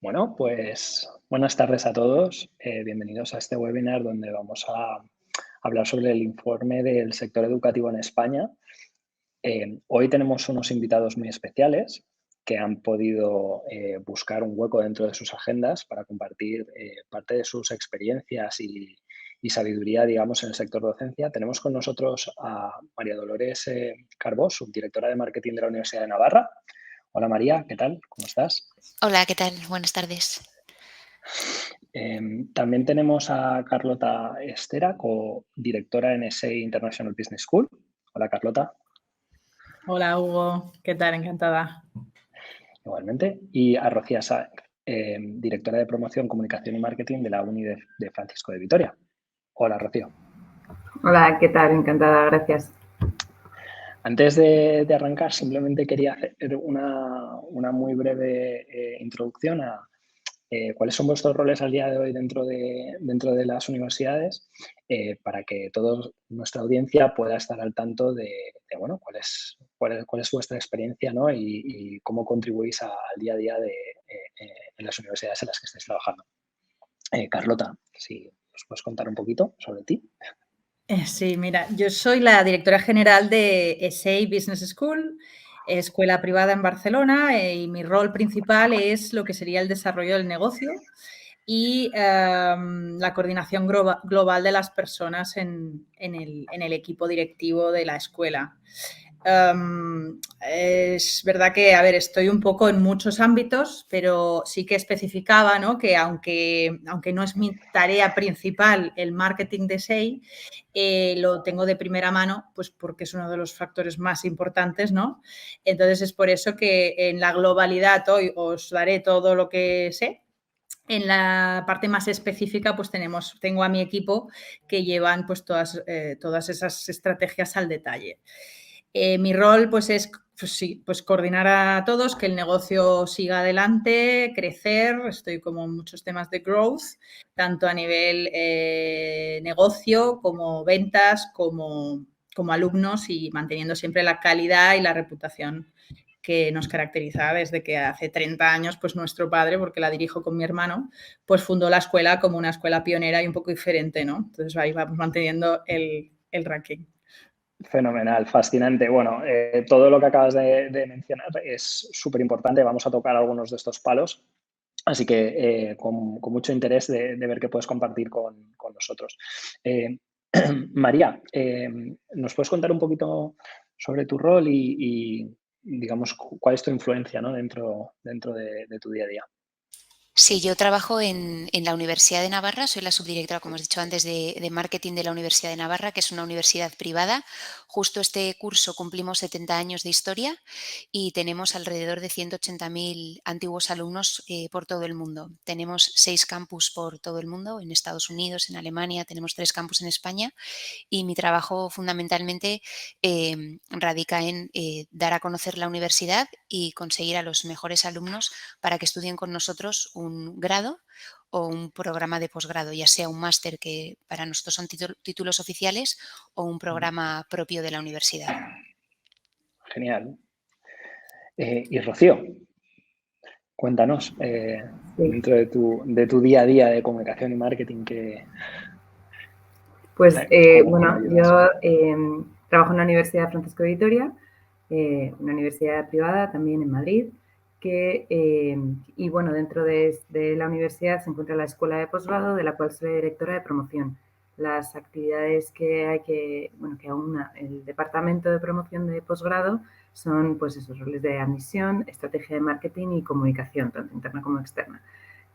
Bueno, pues buenas tardes a todos. Bienvenidos a este webinar donde vamos a hablar sobre el informe del sector educativo en España. Hoy tenemos unos invitados muy especiales que han podido buscar un hueco dentro de sus agendas para compartir parte de sus experiencias y sabiduría, digamos, en el sector docencia. Tenemos con nosotros a María Dolores Carbó, subdirectora de marketing de la Universidad de Navarra. Hola María, ¿qué tal? ¿Cómo estás? Hola, ¿qué tal? Buenas tardes. También tenemos a Carlota Estera, co-directora en SA International Business School. Hola, Carlota. Hola, Hugo. ¿Qué tal? Encantada. Igualmente. Y a Rocía Sáenz, directora de promoción, comunicación y marketing de la Uni de Francisco de Vitoria. Hola, Rocío. Hola, ¿qué tal? Encantada, gracias. Antes de arrancar, simplemente quería hacer una muy breve introducción a cuáles son vuestros roles al día de hoy dentro de las universidades para que toda nuestra audiencia pueda estar al tanto de bueno, cuál es vuestra experiencia, ¿no? y cómo contribuís al día a día en las universidades en las que estáis trabajando. Carlota, si nos puedes contar un poquito sobre ti. Sí, mira, yo soy la directora general de SA Business School, escuela privada en Barcelona, y mi rol principal es lo que sería el desarrollo del negocio y la coordinación global de las personas en el equipo directivo de la escuela. Es verdad que, a ver, estoy un poco en muchos ámbitos, pero sí que especificaba, ¿no?, que aunque no es mi tarea principal el marketing de SEI, lo tengo de primera mano, pues porque es uno de los factores más importantes, ¿no? Entonces es por eso que en la globalidad hoy os daré todo lo que sé. En la parte más específica, pues tengo a mi equipo que llevan pues todas esas estrategias al detalle. Mi rol pues es pues coordinar a todos, que el negocio siga adelante, crecer. Estoy como en muchos temas de growth, tanto a nivel negocio como ventas, como alumnos, y manteniendo siempre la calidad y la reputación que nos caracteriza desde que hace 30 años, pues nuestro padre, porque la dirijo con mi hermano, pues fundó la escuela como una escuela pionera y un poco diferente, ¿no? Entonces ahí vamos manteniendo el ranking. Fenomenal, fascinante. Bueno, todo lo que acabas de mencionar es súper importante. Vamos a tocar algunos de estos palos. Así que con mucho interés de ver qué puedes compartir con nosotros. María, ¿nos puedes contar un poquito sobre tu rol y digamos, cuál es tu influencia, ¿no?, dentro de tu día a día? Sí, yo trabajo en la Universidad de Navarra, soy la subdirectora, como os he dicho antes, de marketing de la Universidad de Navarra, que es una universidad privada. Justo este curso cumplimos 70 años de historia y tenemos alrededor de 180.000 antiguos alumnos por todo el mundo. Tenemos 6 campus por todo el mundo, en Estados Unidos, en Alemania, tenemos 3 campus en España, y mi trabajo fundamentalmente radica en dar a conocer la universidad y conseguir a los mejores alumnos para que estudien con nosotros un grado o un programa de posgrado, ya sea un máster, que para nosotros son títulos oficiales, o un programa propio de la universidad. Genial. Y Rocío, cuéntanos, Sí. dentro de tu día a día de comunicación y marketing, Pues ¿cómo bueno, ayudas? yo trabajo en la Universidad de Francisco de Vitoria, una universidad privada también en Madrid, y bueno, dentro de la universidad se encuentra la escuela de posgrado, de la cual soy directora de promoción. Las actividades que aúna el departamento de promoción de posgrado son pues esos roles de admisión, estrategia de marketing y comunicación, tanto interna como externa.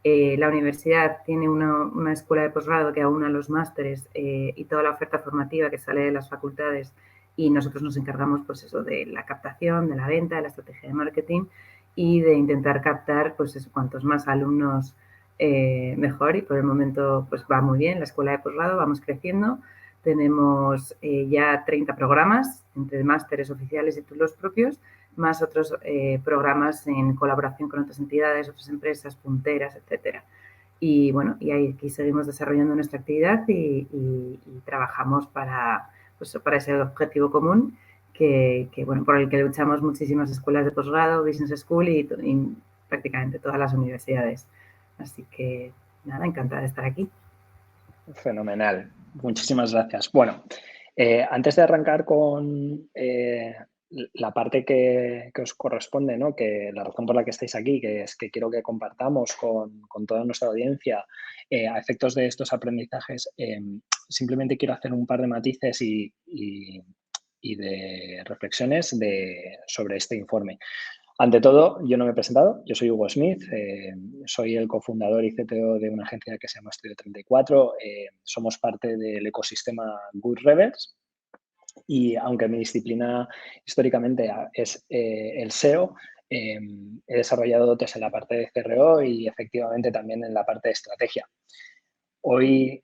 La universidad tiene una escuela de posgrado que aúna los másteres y toda la oferta formativa que sale de las facultades, y nosotros nos encargamos pues eso, de la captación, de la venta, de la estrategia de marketing y de intentar captar pues eso, cuantos más alumnos mejor, y por el momento pues va muy bien la escuela de posgrado, vamos creciendo. Tenemos ya 30 programas entre másteres oficiales y títulos propios, más otros programas en colaboración con otras entidades, otras empresas punteras, etcétera. Y bueno, y aquí seguimos desarrollando nuestra actividad y trabajamos para ese objetivo común que bueno, por el que luchamos muchísimas escuelas de posgrado, business school y prácticamente todas las universidades. Así que, nada, encantada de estar aquí. Fenomenal. Muchísimas gracias. Bueno, antes de arrancar con la parte que os corresponde, ¿no? Que la razón por la que estáis aquí, que es que quiero que compartamos con toda nuestra audiencia a efectos de estos aprendizajes, simplemente quiero hacer un par de matices y de reflexiones sobre este informe. Ante todo, yo no me he presentado, yo soy Hugo Smith, soy el cofundador y CTO de una agencia que se llama Estudio 34, somos parte del ecosistema Good Rebels y aunque mi disciplina históricamente es el SEO, he desarrollado dotes en la parte de CRO y efectivamente también en la parte de estrategia. Hoy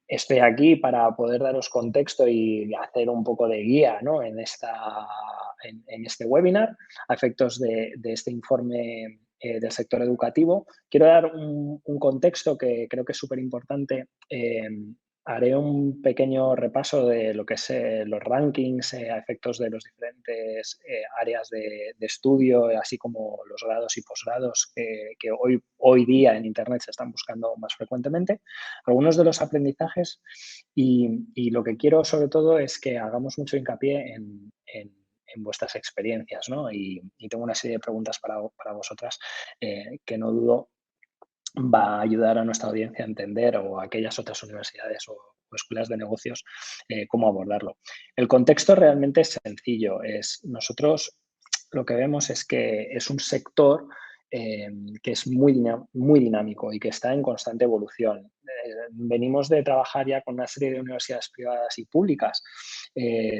estoy aquí para poder daros contexto y hacer un poco de guía, ¿no? en este webinar a efectos de este informe del sector educativo. Quiero dar un contexto que creo que es súper importante. Haré un pequeño repaso de lo que es los rankings a efectos de los diferentes áreas de estudio, así como los grados y posgrados que hoy día en Internet se están buscando más frecuentemente. Algunos de los aprendizajes y lo que quiero sobre todo es que hagamos mucho hincapié en vuestras experiencias, ¿no? Y tengo una serie de preguntas para vosotras que no dudo va a ayudar a nuestra audiencia a entender o a aquellas otras universidades o escuelas de negocios cómo abordarlo. El contexto realmente es sencillo. Nosotros lo que vemos es que es un sector que es muy dinámico y que está en constante evolución. Venimos de trabajar ya con una serie de universidades privadas y públicas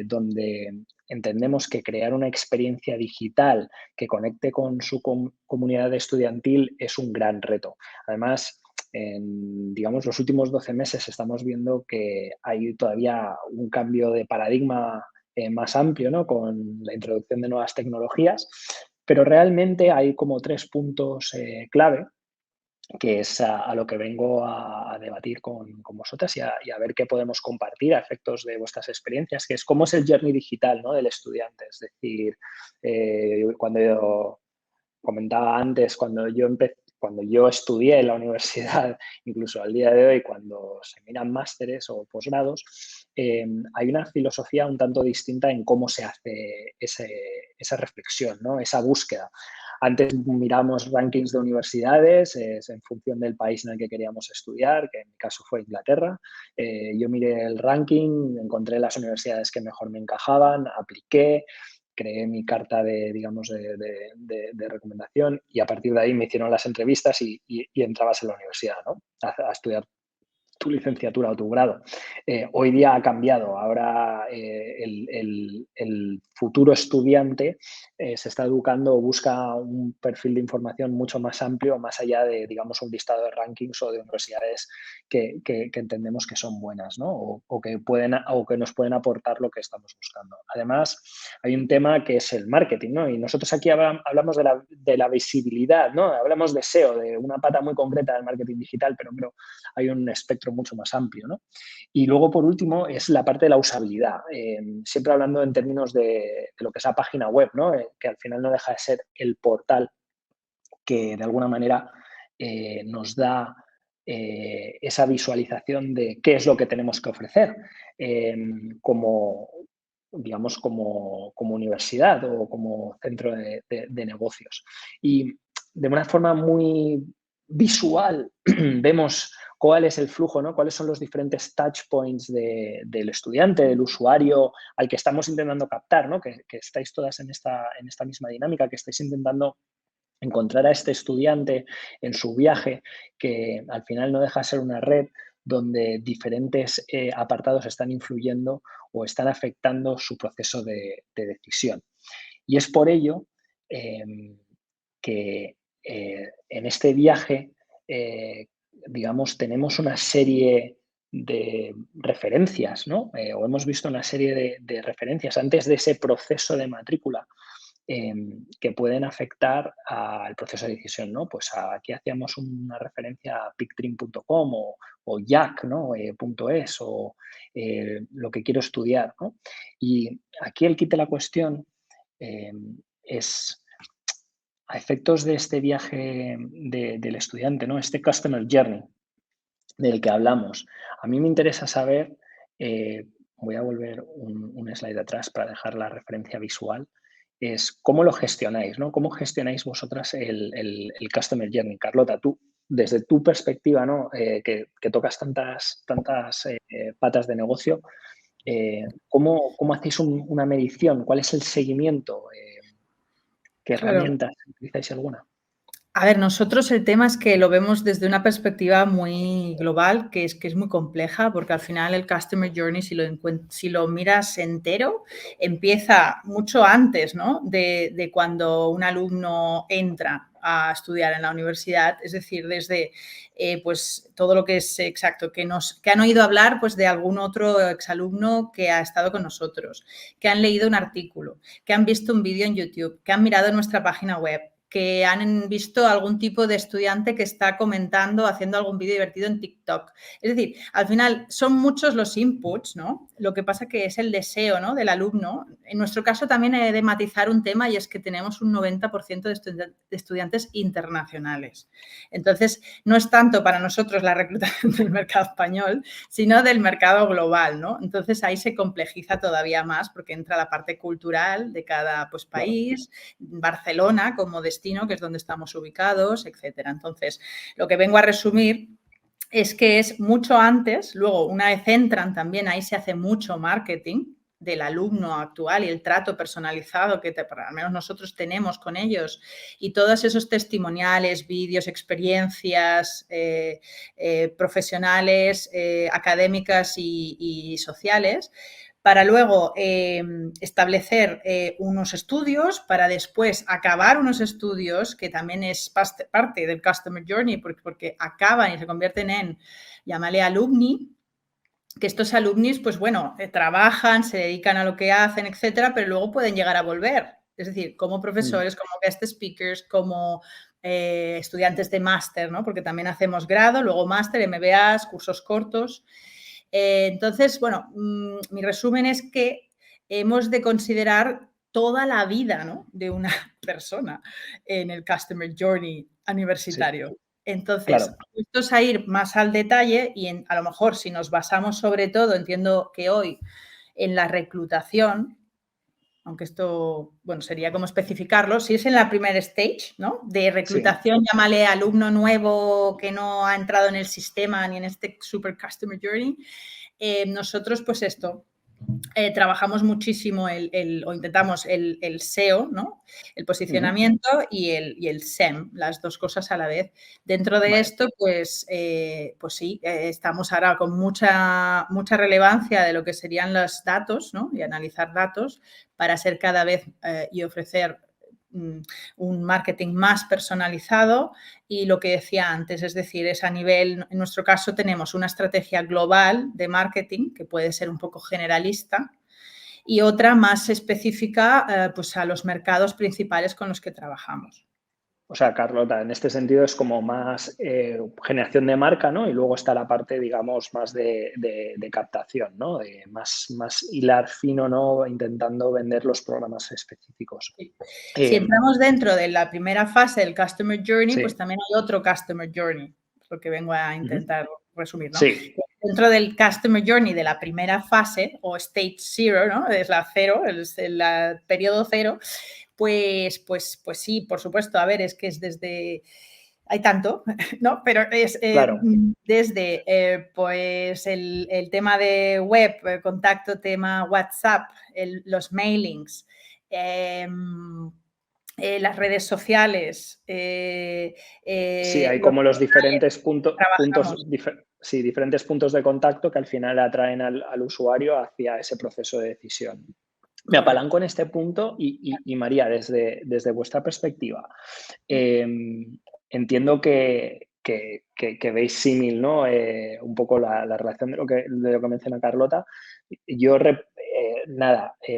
donde entendemos que crear una experiencia digital que conecte con su comunidad estudiantil es un gran reto. Además, en, digamos, los últimos 12 meses estamos viendo que hay todavía un cambio de paradigma más amplio, ¿no? Con la introducción de nuevas tecnologías, pero realmente hay como 3 puntos clave que es a lo que vengo a debatir con vosotras y a ver qué podemos compartir a efectos de vuestras experiencias, que es cómo es el journey digital, ¿no? Del estudiante. Es decir, cuando yo comentaba antes, cuando yo estudié en la universidad, incluso al día de hoy, cuando se miran másteres o posgrados, hay una filosofía un tanto distinta en cómo se hace esa reflexión, ¿no? Esa búsqueda. Antes miramos rankings de universidades en función del país en el que queríamos estudiar, que en mi caso fue Inglaterra. Yo miré el ranking, encontré las universidades que mejor me encajaban, apliqué, creé mi carta digamos, de recomendación y a partir de ahí me hicieron las entrevistas y entrabas en la universidad, ¿no? A estudiar tu licenciatura o tu grado. Hoy día ha cambiado. Ahora el futuro estudiante se está educando o busca un perfil de información mucho más amplio, más allá de, digamos, un listado de rankings o de universidades que entendemos que son buenas, ¿no? O que nos pueden aportar lo que estamos buscando. Además, hay un tema que es el marketing, ¿no? Y nosotros aquí hablamos de la visibilidad, ¿no? Hablamos de SEO, de una pata muy concreta del marketing digital, pero hay un espectro mucho más amplio, ¿no? Y luego, por último, es la parte de la usabilidad. Siempre hablando en términos de lo que es la página web, ¿no? Que al final no deja de ser el portal que de alguna manera nos da esa visualización de qué es lo que tenemos que ofrecer como universidad o como centro de negocios. Y de una forma muy visual vemos cuál es el flujo, ¿no? Cuáles son los diferentes touch points del estudiante, del usuario al que estamos intentando captar, ¿no? Que estáis todas en esta misma dinámica, que estáis intentando encontrar a este estudiante en su viaje, que al final no deja de ser una red donde diferentes apartados están influyendo o están afectando su proceso de decisión. Y es por ello que en este viaje, digamos, tenemos una serie de referencias, ¿no? O hemos visto una serie de referencias antes de ese proceso de matrícula que pueden afectar al proceso de decisión, ¿no? Pues aquí hacíamos una referencia a pictrim.com o YAC, ¿no? .es o lo que quiero estudiar, ¿no? Y aquí el kit de la cuestión es a efectos de este viaje del estudiante, ¿no? Este Customer Journey del que hablamos, a mí me interesa saber, voy a volver un slide atrás para dejar la referencia visual, es cómo lo gestionáis, ¿no? ¿Cómo gestionáis vosotras el Customer Journey? Carlota, tú, desde tu perspectiva, ¿no? Que tocas tantas patas de negocio, ¿cómo hacéis una medición? ¿Cuál es el seguimiento? ¿Qué Claro. herramientas utilizáis alguna? A ver, nosotros el tema es que lo vemos desde una perspectiva muy global, que es muy compleja, porque al final el Customer Journey, si lo miras entero, empieza mucho antes, ¿no? de cuando un alumno entra a estudiar en la universidad, es decir, desde pues todo lo que es exacto, que han oído hablar pues de algún otro exalumno que ha estado con nosotros, que han leído un artículo, que han visto un vídeo en YouTube, que han mirado nuestra página web, que han visto algún tipo de estudiante que está comentando, haciendo algún vídeo divertido en TikTok. Es decir, al final son muchos los inputs, ¿no? Lo que pasa que es el deseo, ¿no?, del alumno. En nuestro caso también he de matizar un tema, y es que tenemos un 90% de estudiantes internacionales. Entonces, no es tanto para nosotros la reclutación del mercado español, sino del mercado global, ¿no? Entonces, ahí se complejiza todavía más porque entra la parte cultural de cada pues, país, Barcelona como destino, que es donde estamos ubicados, etcétera. Entonces, lo que vengo a resumir es que es mucho antes, luego una vez entran también, ahí se hace mucho marketing del alumno actual y el trato personalizado que al menos nosotros tenemos con ellos, y todos esos testimoniales, vídeos, experiencias profesionales, académicas y sociales, para luego establecer unos estudios, para después acabar unos estudios, que también es parte del Customer Journey, porque acaban y se convierten en, llámale alumni, que estos alumnis, pues bueno, trabajan, se dedican a lo que hacen, etcétera, pero luego pueden llegar a volver. Es decir, como profesores, como guest speakers, como estudiantes de máster, ¿no? Porque también hacemos grado, luego máster, MBAs, cursos cortos. Entonces, bueno, mi resumen es que hemos de considerar toda la vida, ¿no?, de una persona en el Customer Journey universitario. Sí, Entonces, claro. esto es a ir más al detalle y a lo mejor si nos basamos sobre todo, entiendo que hoy, en la reclutación, aunque esto, bueno, sería como especificarlo, si es en la primera stage, ¿no?, de reclutación, sí, llámale alumno nuevo que no ha entrado en el sistema ni en este super Customer Journey, nosotros pues esto, trabajamos muchísimo o intentamos el SEO, ¿no?, el posicionamiento, y el SEM, las dos cosas a la vez. Dentro de esto, pues sí, estamos ahora con mucha relevancia de lo que serían los datos, ¿no?, y analizar datos para ser cada vez y ofrecer un marketing más personalizado. Y lo que decía antes, es decir, es a nivel, en nuestro caso tenemos una estrategia global de marketing que puede ser un poco generalista, y otra más específica pues a los mercados principales con los que trabajamos. O sea, Carlota, en este sentido es como más generación de marca, ¿no? Y luego está la parte, digamos, más de captación, ¿no? De más hilar fino, ¿no? Intentando vender los programas específicos. Si entramos dentro de la primera fase del Customer Journey, sí, pues también hay otro Customer Journey, lo que vengo a intentar resumir, ¿no? Sí. Dentro del Customer Journey de la primera fase, o Stage Zero, ¿no?, es la cero, es el periodo cero, pues sí, por supuesto. A ver, es que es desde... Hay tanto, ¿no? Pero es Claro. desde pues el tema de web, contacto, tema WhatsApp, los mailings, las redes sociales. Sí, hay como los diferentes diferentes puntos de contacto que al final atraen al usuario hacia ese proceso de decisión. Me apalanco en este punto y María, desde vuestra perspectiva, entiendo que veis símil, ¿no? Un poco la relación de lo que menciona Carlota. Yo,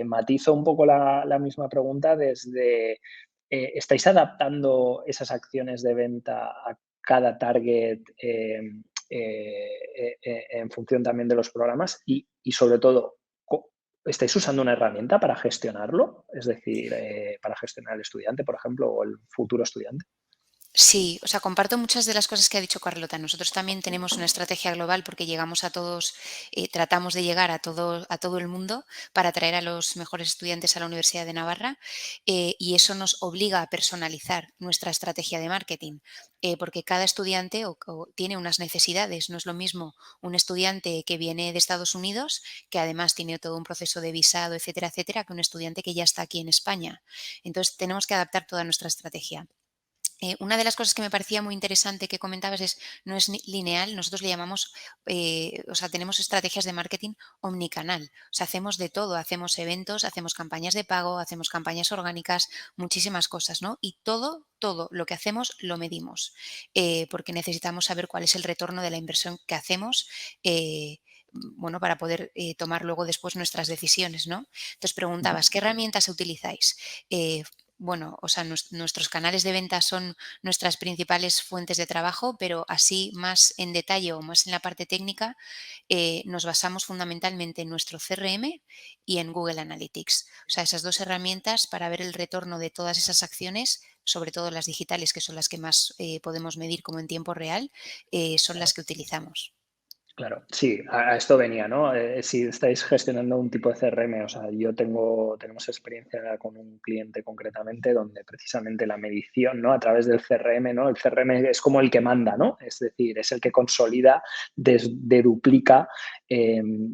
matizo un poco la misma pregunta desde... ¿estáis adaptando esas acciones de venta a cada target en función también de los programas? Y sobre todo, ¿estáis usando una herramienta para gestionarlo? Es decir, para gestionar el estudiante, por ejemplo, o el futuro estudiante. Sí, o sea, comparto muchas de las cosas que ha dicho Carlota. Nosotros también tenemos una estrategia global porque llegamos a todos, tratamos de llegar a todo el mundo para atraer a los mejores estudiantes a la Universidad de Navarra, y eso nos obliga a personalizar nuestra estrategia de marketing, porque cada estudiante tiene unas necesidades. No es lo mismo un estudiante que viene de Estados Unidos, que además tiene todo un proceso de visado, etcétera, etcétera, que un estudiante que ya está aquí en España. Entonces, tenemos que adaptar toda nuestra estrategia. Una de las cosas que me parecía muy interesante que comentabas es, no es lineal, nosotros le llamamos, o sea, tenemos estrategias de marketing omnicanal, o sea, hacemos de todo, hacemos eventos, hacemos campañas de pago, hacemos campañas orgánicas, muchísimas cosas, ¿no? Y todo lo que hacemos lo medimos, porque necesitamos saber cuál es el retorno de la inversión que hacemos. Bueno, para poder tomar luego después nuestras decisiones, ¿no? Entonces preguntabas, ¿qué herramientas utilizáis? Bueno, o sea, nuestros canales de venta son nuestras principales fuentes de trabajo, pero así más en detalle o más en la parte técnica, nos basamos fundamentalmente en nuestro CRM y en Google Analytics. O sea, esas dos herramientas para ver el retorno de todas esas acciones, sobre todo las digitales, que son las que más podemos medir como en tiempo real, son las que utilizamos. Claro, sí, a esto venía, ¿no? Si estáis gestionando un tipo de CRM, o sea, tenemos experiencia con un cliente concretamente donde precisamente la medición, ¿no? A través del CRM, ¿no? El CRM es como el que manda, ¿no? Es decir, es el que consolida, deduplica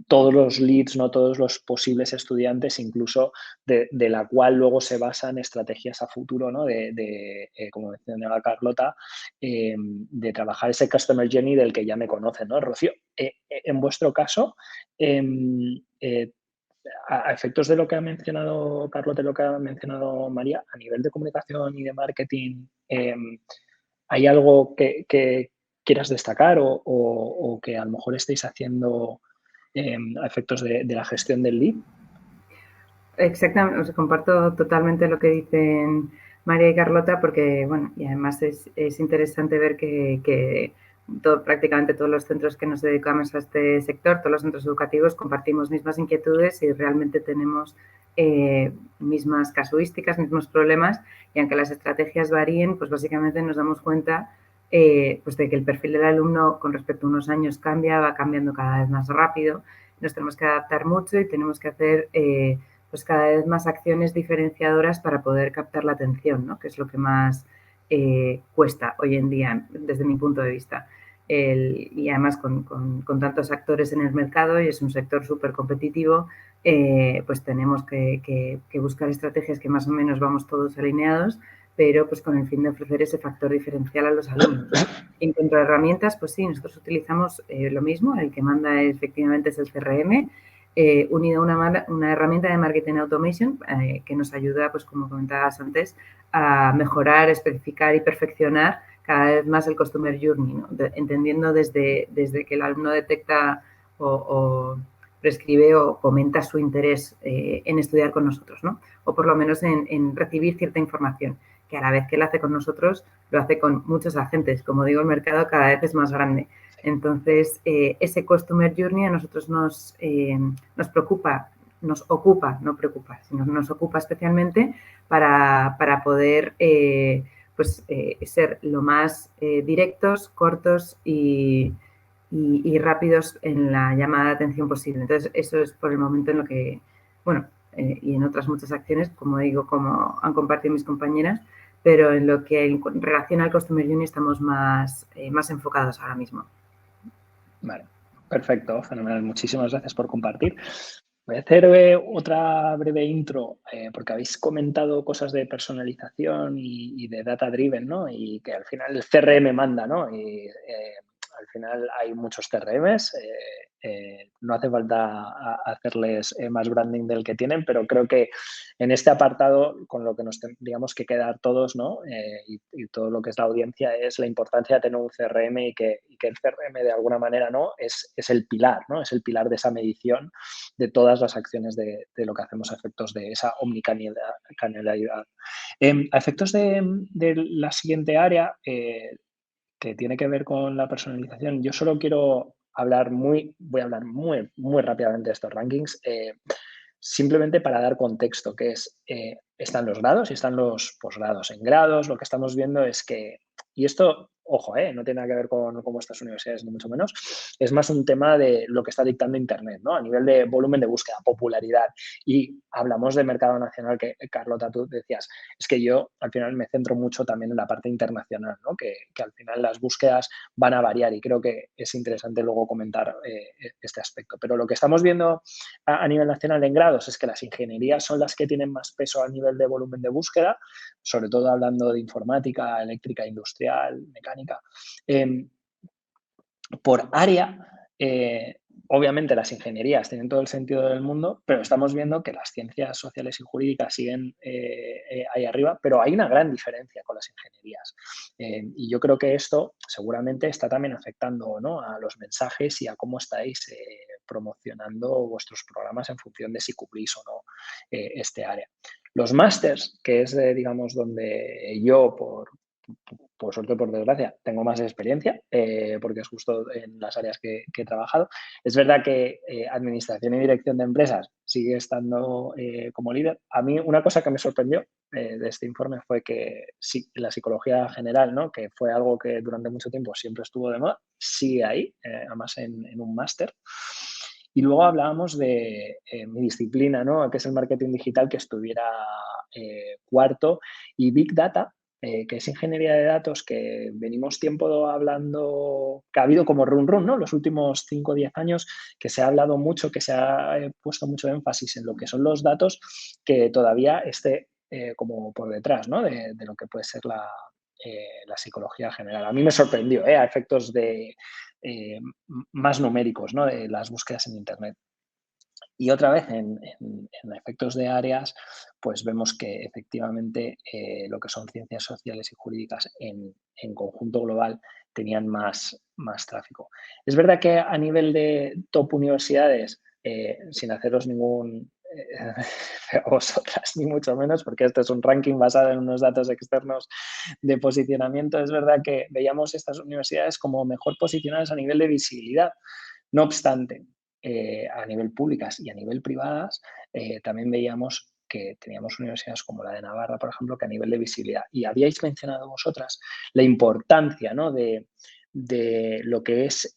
todos los leads, ¿no? Todos los posibles estudiantes, incluso de la cual luego se basan estrategias a futuro, ¿no? Como mencionaba Carlota, de trabajar ese Customer Journey del que ya me conocen, ¿no? Rocío, en vuestro caso, a efectos de lo que ha mencionado Carlota, de lo que ha mencionado María, a nivel de comunicación y de marketing, ¿hay algo que quieras destacar o que a lo mejor estéis haciendo a efectos de la gestión del lead? Exactamente, os comparto totalmente lo que dicen María y Carlota porque, bueno, y además es interesante ver que prácticamente todos los centros que nos dedicamos a este sector, todos los centros educativos, compartimos mismas inquietudes y realmente tenemos mismas casuísticas, mismos problemas, y aunque las estrategias varíen, pues básicamente nos damos cuenta pues de que el perfil del alumno con respecto a unos años cambia, va cambiando cada vez más rápido, nos tenemos que adaptar mucho y tenemos que hacer pues cada vez más acciones diferenciadoras para poder captar la atención, ¿no? Que es lo que más cuesta hoy en día desde mi punto de vista. Y además con tantos actores en el mercado y es un sector súper competitivo, pues tenemos que buscar estrategias que más o menos vamos todos alineados, pero pues con el fin de ofrecer ese factor diferencial a los alumnos. En cuanto a herramientas, pues sí, nosotros utilizamos lo mismo, el que manda efectivamente es el CRM, unido a una herramienta de marketing automation que nos ayuda, pues como comentabas antes, a mejorar, especificar y perfeccionar cada vez más el customer journey, ¿no? Entendiendo desde que el alumno detecta o prescribe o comenta su interés en estudiar con nosotros, ¿no? O por lo menos en recibir cierta información, que a la vez que lo hace con nosotros, lo hace con muchos agentes. Como digo, el mercado cada vez es más grande. Entonces, ese Customer Journey a nosotros nos preocupa, nos ocupa, no preocupa, sino nos ocupa especialmente para poder ser lo más directos, cortos y rápidos en la llamada de atención posible. Entonces, eso es por el momento en lo que, bueno, y en otras muchas acciones, como digo, como han compartido mis compañeras, pero en lo que en relación al Customer Journey estamos más enfocados ahora mismo. Vale, perfecto, fenomenal. Muchísimas gracias por compartir. Voy a hacer otra breve intro porque habéis comentado cosas de personalización y de data driven, ¿no? Y que al final el CRM manda, ¿no? Y al final hay muchos CRMs, no hace falta hacerles más branding del que tienen, pero creo que en este apartado, con lo que nos tendríamos que quedar todos, ¿no? Y todo lo que es la audiencia, es la importancia de tener un CRM y que el CRM de alguna manera, ¿no? Es el pilar, ¿no? Es el pilar de esa medición de todas las acciones de lo que hacemos a efectos de esa omnicanalidad. A efectos de la siguiente área, que tiene que ver con la personalización, yo solo quiero voy a hablar muy, muy rápidamente de estos rankings. simplemente para dar contexto, que es, están los grados y están los posgrados. En grados lo que estamos viendo es que, y esto, ojo, no tiene nada que ver con vuestras universidades, ni mucho menos, es más un tema de lo que está dictando Internet, ¿no? A nivel de volumen de búsqueda, popularidad. Y hablamos de mercado nacional, que Carlota, tú decías, es que yo al final me centro mucho también en la parte internacional, ¿no? Que al final las búsquedas van a variar y creo que es interesante luego comentar este aspecto. Pero lo que estamos viendo a nivel nacional en grados es que las ingenierías son las que tienen más peso a nivel de volumen de búsqueda, sobre todo hablando de informática, eléctrica, industrial, mecánica. Por área, obviamente las ingenierías tienen todo el sentido del mundo, pero estamos viendo que las ciencias sociales y jurídicas siguen ahí arriba, pero hay una gran diferencia con las ingenierías. Y yo creo que esto seguramente está también afectando, ¿no?, a los mensajes y a cómo estáis promocionando vuestros programas en función de si cubrís o no este área. Los másters, que es, digamos, donde yo, por suerte o por desgracia, tengo más experiencia, porque es justo en las áreas que he trabajado. Es verdad que administración y dirección de empresas sigue estando como líder. A mí una cosa que me sorprendió de este informe fue que sí, la psicología general, ¿no?, que fue algo que durante mucho tiempo siempre estuvo de moda, sigue ahí, además en un máster. Y luego hablábamos de mi disciplina, ¿no?, que es el marketing digital, que estuviera cuarto, y Big Data, que es ingeniería de datos, que venimos tiempo hablando, que ha habido como run, ¿no?, los últimos 5 o 10 años, que se ha hablado mucho, que se ha puesto mucho énfasis en lo que son los datos, que todavía esté como por detrás, ¿no?, de lo que puede ser la psicología general. A mí me sorprendió, a efectos de más numéricos, ¿no?, de las búsquedas en Internet. Y otra vez, en efectos de áreas, pues vemos que efectivamente lo que son ciencias sociales y jurídicas en conjunto global tenían más tráfico. Es verdad que a nivel de top universidades, sin haceros ningún a vosotras ni mucho menos, porque este es un ranking basado en unos datos externos de posicionamiento, es verdad que veíamos estas universidades como mejor posicionadas a nivel de visibilidad. No obstante, a nivel públicas y a nivel privadas, también veíamos que teníamos universidades como la de Navarra, por ejemplo, que a nivel de visibilidad. Y habíais mencionado vosotras la importancia, ¿no?, de lo que es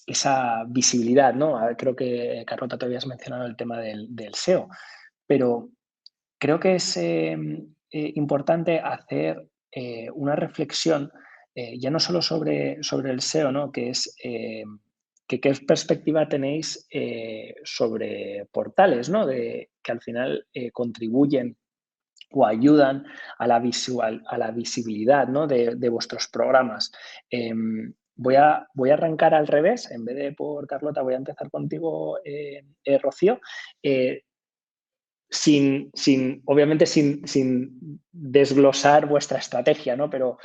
esa visibilidad, ¿no? Creo que, Carlota, te habías mencionado el tema del SEO, pero creo que es importante hacer una reflexión ya no solo sobre el SEO, ¿no?, que es qué perspectiva tenéis sobre portales, ¿no?, que al final contribuyen o ayudan a la visibilidad, ¿no?, de vuestros programas. Voy a arrancar al revés, en vez de por Carlota, voy a empezar contigo, Rocío. Obviamente sin desglosar vuestra estrategia, ¿no?, pero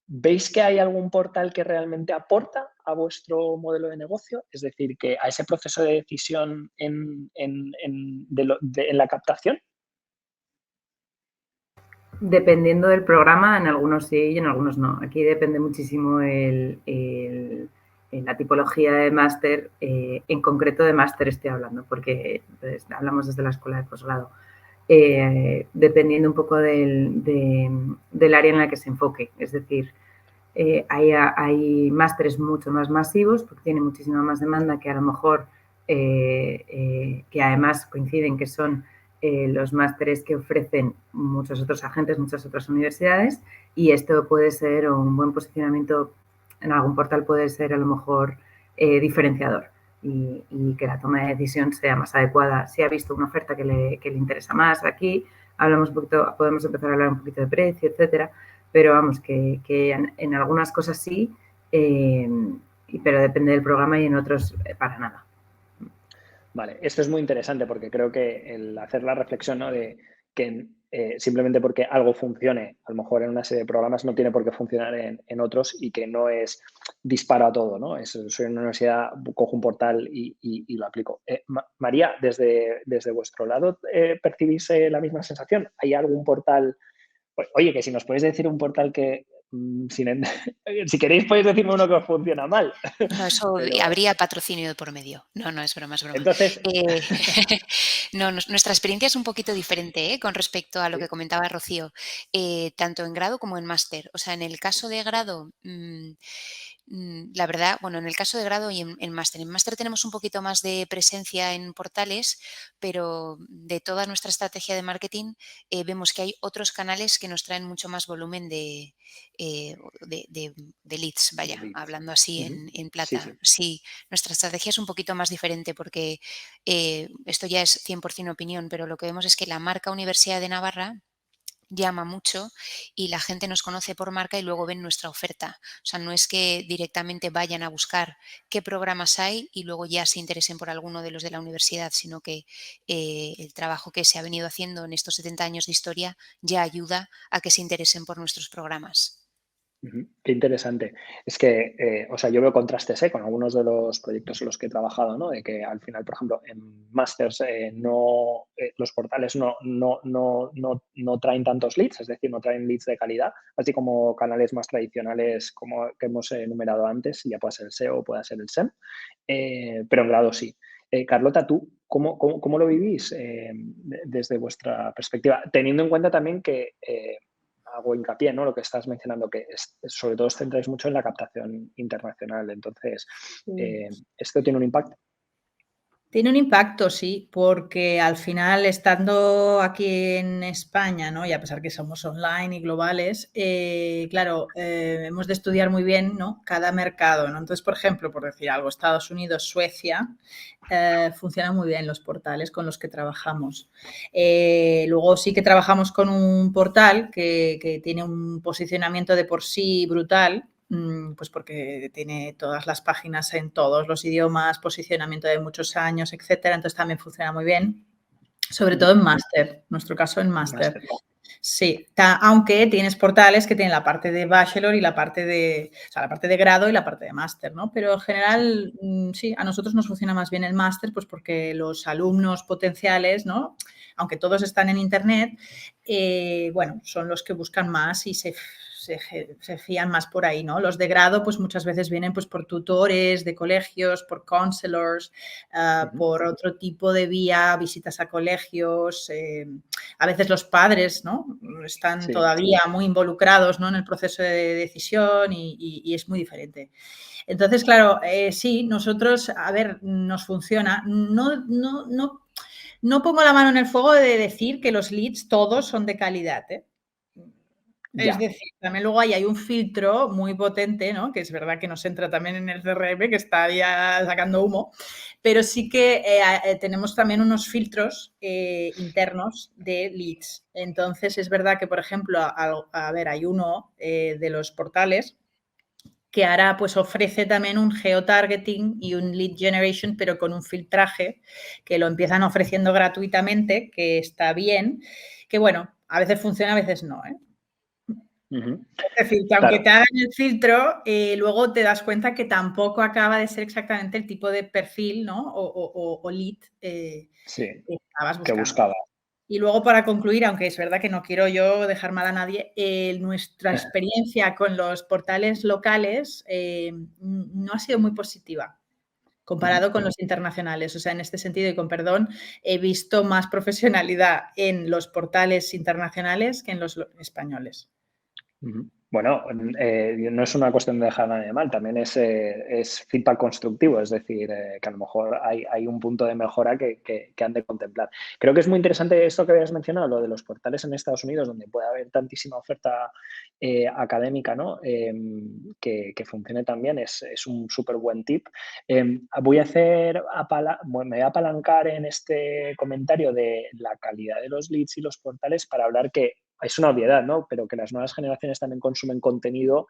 ¿veis que hay algún portal que realmente aporta a vuestro modelo de negocio? Es decir, que a ese proceso de decisión en la captación. Dependiendo del programa, en algunos sí y en algunos no. Aquí depende muchísimo la tipología de máster, en concreto de máster estoy hablando, porque pues, hablamos desde la escuela de posgrado. Dependiendo un poco del área en la que se enfoque. Es decir, hay másteres mucho más masivos porque tienen muchísima más demanda que a lo mejor, que además coinciden que son los másteres que ofrecen muchos otros agentes, muchas otras universidades, y esto puede ser un buen posicionamiento en algún portal, puede ser a lo mejor diferenciador y que la toma de decisión sea más adecuada. Si ha visto una oferta que le interesa más, aquí hablamos un poquito, podemos empezar a hablar un poquito de precio, etcétera, pero vamos, que en algunas cosas sí, pero depende del programa y en otros para nada. Vale, esto es muy interesante porque creo que el hacer la reflexión, ¿no?, de que simplemente porque algo funcione, a lo mejor en una serie de programas, no tiene por qué funcionar en otros y que no es disparo a todo, ¿no? Soy en una universidad, cojo un portal y lo aplico. María, desde vuestro lado, ¿percibís la misma sensación? ¿Hay algún portal? Oye, que si nos puedes decir un portal que si queréis podéis decirme uno que os funciona mal. No, eso Pero, habría patrocinio de por medio. No, no, es broma, es broma. entonces, No, nuestra experiencia es un poquito diferente, con respecto a lo que comentaba Rocío, tanto en grado como en máster. O sea, en el caso de grado, la verdad, bueno, en el caso de grado y en máster. En máster tenemos un poquito más de presencia en portales, pero de toda nuestra estrategia de marketing vemos que hay otros canales que nos traen mucho más volumen eh, de leads, vaya, leads. hablando así Ujú. en Sí, plata. sí. Sí, nuestra estrategia es un poquito más diferente porque esto ya es 100% opinión, pero lo que vemos es que la marca Universidad de Navarra llama mucho y la gente nos conoce por marca y luego ven nuestra oferta. O sea, no es que directamente vayan a buscar qué programas hay y luego ya se interesen por alguno de los de la universidad, sino que el trabajo que se ha venido haciendo en estos 70 años de historia ya ayuda a que se interesen por nuestros programas. Ujú, qué interesante. Es que, o sea, yo veo contrastes con algunos de los proyectos en los que he trabajado, ¿no? De que al final, por ejemplo, en másters los portales no traen tantos leads, es decir, no traen leads de calidad, así como canales más tradicionales como que hemos enumerado antes, ya pueda ser el SEO o pueda ser el SEM, pero en grado sí. Carlota, ¿tú cómo lo vivís desde vuestra perspectiva? Teniendo en cuenta también que hago hincapié, ¿no? Lo que estás mencionando, que sobre todo os centráis mucho en la captación internacional. Entonces, ¿esto tiene un impacto? Tiene un impacto, sí, porque al final, estando aquí en España, ¿no? Y a pesar que somos online y globales, claro, hemos de estudiar muy bien, ¿no? Cada mercado, ¿no? Entonces, por ejemplo, por decir algo, Estados Unidos, Suecia, funcionan muy bien los portales con los que trabajamos. Luego sí que trabajamos con un portal que tiene un posicionamiento de por sí brutal, pues porque tiene todas las páginas en todos los idiomas, posicionamiento de muchos años, etcétera. Entonces también funciona muy bien, sobre todo en máster, nuestro caso en máster. Sí, aunque tienes portales que tienen la parte de bachelor y la parte de, o sea, la parte de grado y la parte de máster, ¿no? Pero en general, sí, a nosotros nos funciona más bien el máster, pues porque los alumnos potenciales, ¿no? Aunque todos están en internet, bueno, son los que buscan más y se fían más por ahí, ¿no? Los de grado, pues muchas veces vienen pues por tutores de colegios, por counselors, por otro tipo de vía, visitas a colegios, a veces los padres, ¿no? Están todavía muy involucrados, ¿no? En el proceso de decisión y es muy diferente. Entonces, claro, sí, nosotros, a ver, nos funciona. No pongo la mano en el fuego de decir que los leads todos son de calidad, ¿eh? Es decir, también luego hay un filtro muy potente, ¿no? Que es verdad que nos entra también en el CRM, que está ya sacando humo, pero sí que tenemos también unos filtros internos de leads. Entonces, es verdad que, por ejemplo, a ver, hay uno de los portales que ahora pues ofrece también un geotargeting y un lead generation, pero con un filtraje que lo empiezan ofreciendo gratuitamente, que está bien, que bueno, a veces funciona, a veces no, ¿eh? Es decir, que aunque te hagan el filtro, luego te das cuenta que tampoco acaba de ser exactamente el tipo de perfil, ¿no? O lead que estabas buscando. Que buscaba. Y luego, para concluir, aunque es verdad que no quiero yo dejar mal a nadie, nuestra experiencia con los portales locales no ha sido muy positiva comparado con los internacionales. O sea, en este sentido, y con perdón, he visto más profesionalidad en los portales internacionales que en los españoles. Bueno, no es una cuestión de dejar a nadie mal, también es feedback constructivo, es decir, que a lo mejor hay un punto de mejora que han de contemplar. Creo que es muy interesante esto que habías mencionado, lo de los portales en Estados Unidos, donde puede haber tantísima oferta académica, ¿no? Que funcione también, es un súper buen tip. Me voy a apalancar en este comentario de la calidad de los leads y los portales para hablar que es una obviedad, ¿no? Pero que las nuevas generaciones también consumen contenido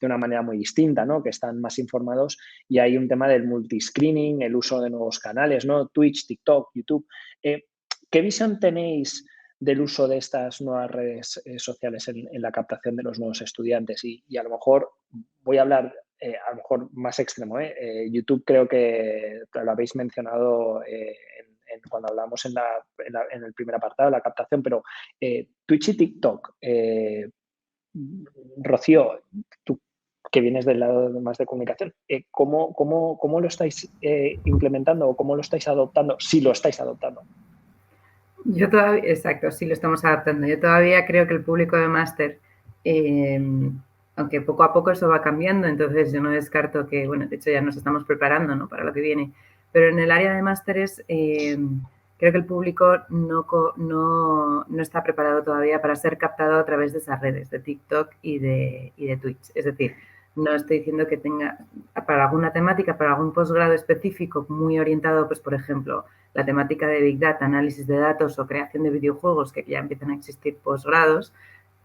de una manera muy distinta, ¿no? Que están más informados y hay un tema del multiscreening, el uso de nuevos canales, ¿no? Twitch, TikTok, YouTube. ¿Qué visión tenéis del uso de estas nuevas redes sociales en la captación de los nuevos estudiantes? Y a lo mejor voy a hablar a lo mejor más extremo. YouTube creo que lo habéis mencionado cuando hablamos en el primer apartado, la captación, pero Twitch y TikTok, Rocío, tú que vienes del lado más de comunicación, ¿cómo lo estáis implementando o cómo lo estáis adoptando, si lo estáis adoptando? Yo todavía, exacto, sí lo estamos adaptando. Yo todavía creo que el público de máster, aunque poco a poco eso va cambiando, entonces yo no descarto que, bueno, de hecho ya nos estamos preparando, ¿no?, para lo que viene, pero en el área de másteres creo que el público no está preparado todavía para ser captado a través de esas redes, de TikTok y de Twitch. Es decir, no estoy diciendo que tenga, para alguna temática, para algún posgrado específico muy orientado, pues por ejemplo, la temática de Big Data, análisis de datos o creación de videojuegos, que ya empiezan a existir posgrados,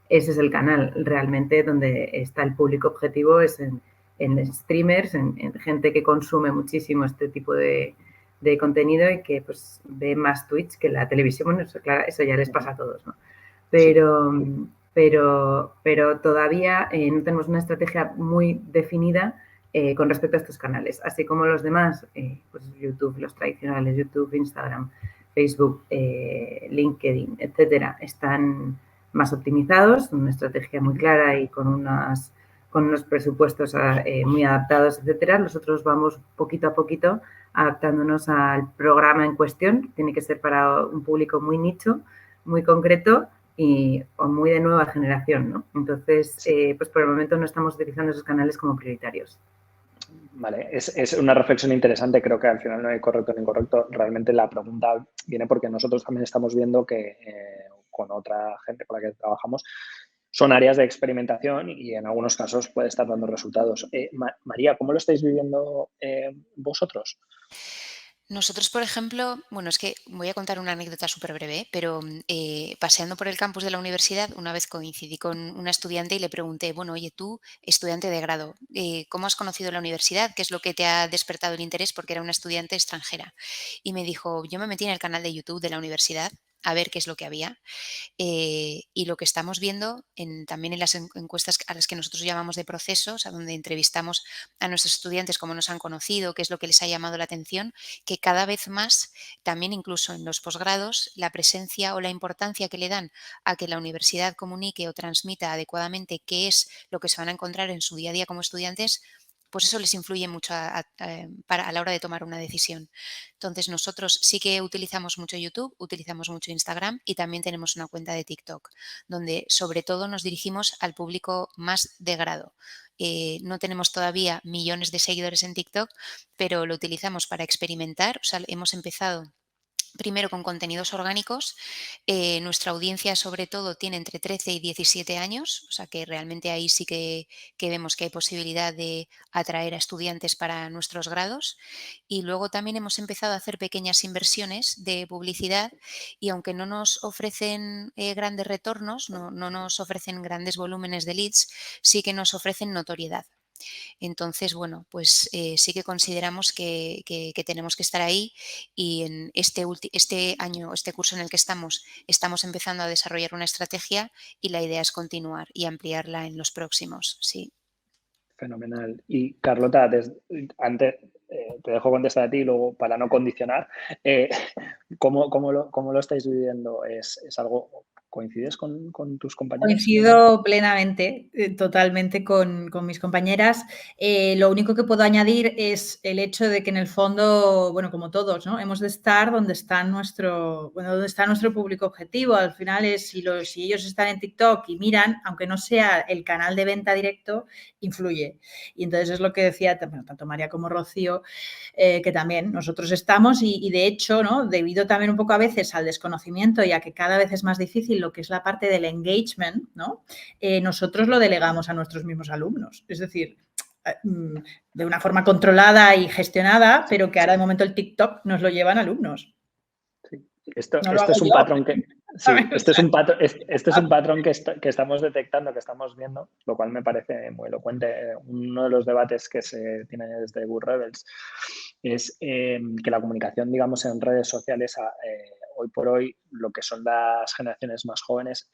ese es el canal realmente donde está el público objetivo, es en streamers, en gente que consume muchísimo este tipo de contenido y que pues ve más Twitch que la televisión. Bueno, eso ya les pasa a todos, ¿no? Pero todavía no tenemos una estrategia muy definida con respecto a estos canales, así como los demás, pues YouTube, los tradicionales, YouTube, Instagram, Facebook, LinkedIn, etcétera, están más optimizados, una estrategia muy clara y con unos presupuestos muy adaptados, etcétera. Nosotros vamos poquito a poquito adaptándonos al programa en cuestión. Tiene que ser para un público muy nicho, muy concreto o muy de nueva generación, ¿no? Entonces, pues por el momento no estamos utilizando esos canales como prioritarios. Vale, es una reflexión interesante. Creo que al final no hay correcto ni incorrecto. Realmente la pregunta viene porque nosotros también estamos viendo que con otra gente con la que trabajamos son áreas de experimentación y en algunos casos puede estar dando resultados. María, ¿cómo lo estáis viviendo vosotros? Nosotros, por ejemplo, bueno, es que voy a contar una anécdota súper breve, pero paseando por el campus de la universidad, una vez coincidí con una estudiante y le pregunté, bueno, oye, tú, estudiante de grado, ¿cómo has conocido la universidad? ¿Qué es lo que te ha despertado el interés? Porque era una estudiante extranjera. Y me dijo, yo me metí en el canal de YouTube de la universidad a ver qué es lo que había. Y lo que estamos viendo también en las encuestas a las que nosotros llamamos de procesos, a donde entrevistamos a nuestros estudiantes cómo nos han conocido, qué es lo que les ha llamado la atención, que cada vez más, también incluso en los posgrados, la presencia o la importancia que le dan a que la universidad comunique o transmita adecuadamente qué es lo que se van a encontrar en su día a día como estudiantes, pues eso les influye mucho a la hora de tomar una decisión. Entonces, nosotros sí que utilizamos mucho YouTube, utilizamos mucho Instagram y también tenemos una cuenta de TikTok, donde sobre todo nos dirigimos al público más de grado. No tenemos todavía millones de seguidores en TikTok, pero lo utilizamos para experimentar. O sea, hemos empezado primero con contenidos orgánicos. Nuestra audiencia sobre todo tiene entre 13 y 17 años, o sea que realmente ahí sí que vemos que hay posibilidad de atraer a estudiantes para nuestros grados. Y luego también hemos empezado a hacer pequeñas inversiones de publicidad y aunque no nos ofrecen grandes retornos, no nos ofrecen grandes volúmenes de leads, sí que nos ofrecen notoriedad. Entonces, bueno, pues sí que consideramos que tenemos que estar ahí y en este año, este curso en el que estamos empezando a desarrollar una estrategia y la idea es continuar y ampliarla en los próximos, sí. Fenomenal. Y Carlota, antes te dejo contestar a ti, luego para no condicionar, ¿cómo lo estáis viviendo? ¿Es algo, coincides con tus compañeros? Coincido plenamente, totalmente con mis compañeras. Lo único que puedo añadir es el hecho de que en el fondo, bueno, como todos, ¿no? Hemos de estar donde está nuestro público objetivo. Al final es si ellos están en TikTok y miran, aunque no sea el canal de venta directo, influye. Y entonces es lo que decía tanto María como Rocío, que también nosotros estamos y de hecho, ¿no? Debido también un poco a veces al desconocimiento y a que cada vez es más difícil lo que es la parte del engagement, ¿no? Nosotros lo delegamos a nuestros mismos alumnos. Es decir, de una forma controlada y gestionada, pero que ahora de momento el TikTok nos lo llevan alumnos. Sí. Esto No lo hago es un yo. patrón que... Sí, este es un patrón que estamos detectando, que estamos viendo, lo cual me parece muy elocuente. Uno de los debates que se tiene desde Good Rebels es que la comunicación, digamos, en redes sociales, hoy por hoy, lo que son las generaciones más jóvenes,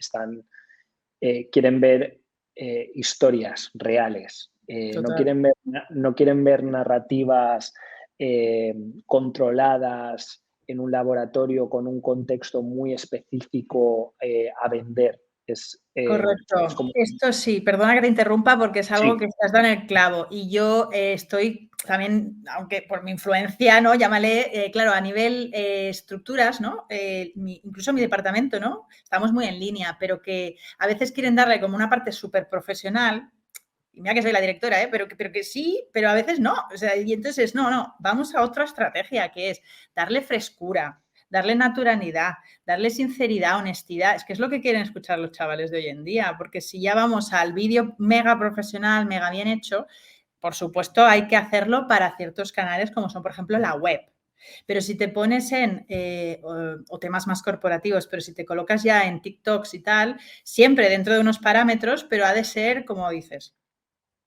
quieren ver historias reales. No quieren ver narrativas controladas en un laboratorio con un contexto muy específico a vender. Correcto. es como... Esto sí, perdona que te interrumpa porque es algo Sí. que estás dando en el clavo. Y yo estoy también, aunque por mi influencia, ¿no? Llámale, claro, a nivel estructuras, ¿no? Incluso mi departamento, ¿no? Estamos muy en línea, pero que a veces quieren darle como una parte súper profesional. Y mira que soy la directora, pero que sí, pero a veces no. O sea, y entonces, no, vamos a otra estrategia que es darle frescura, darle naturalidad, darle sinceridad, honestidad. Es que es lo que quieren escuchar los chavales de hoy en día, porque si ya vamos al vídeo mega profesional, mega bien hecho, por supuesto hay que hacerlo para ciertos canales como son, por ejemplo, la web. Pero si te pones o temas más corporativos, pero si te colocas ya en TikToks y tal, siempre dentro de unos parámetros, pero ha de ser, como dices,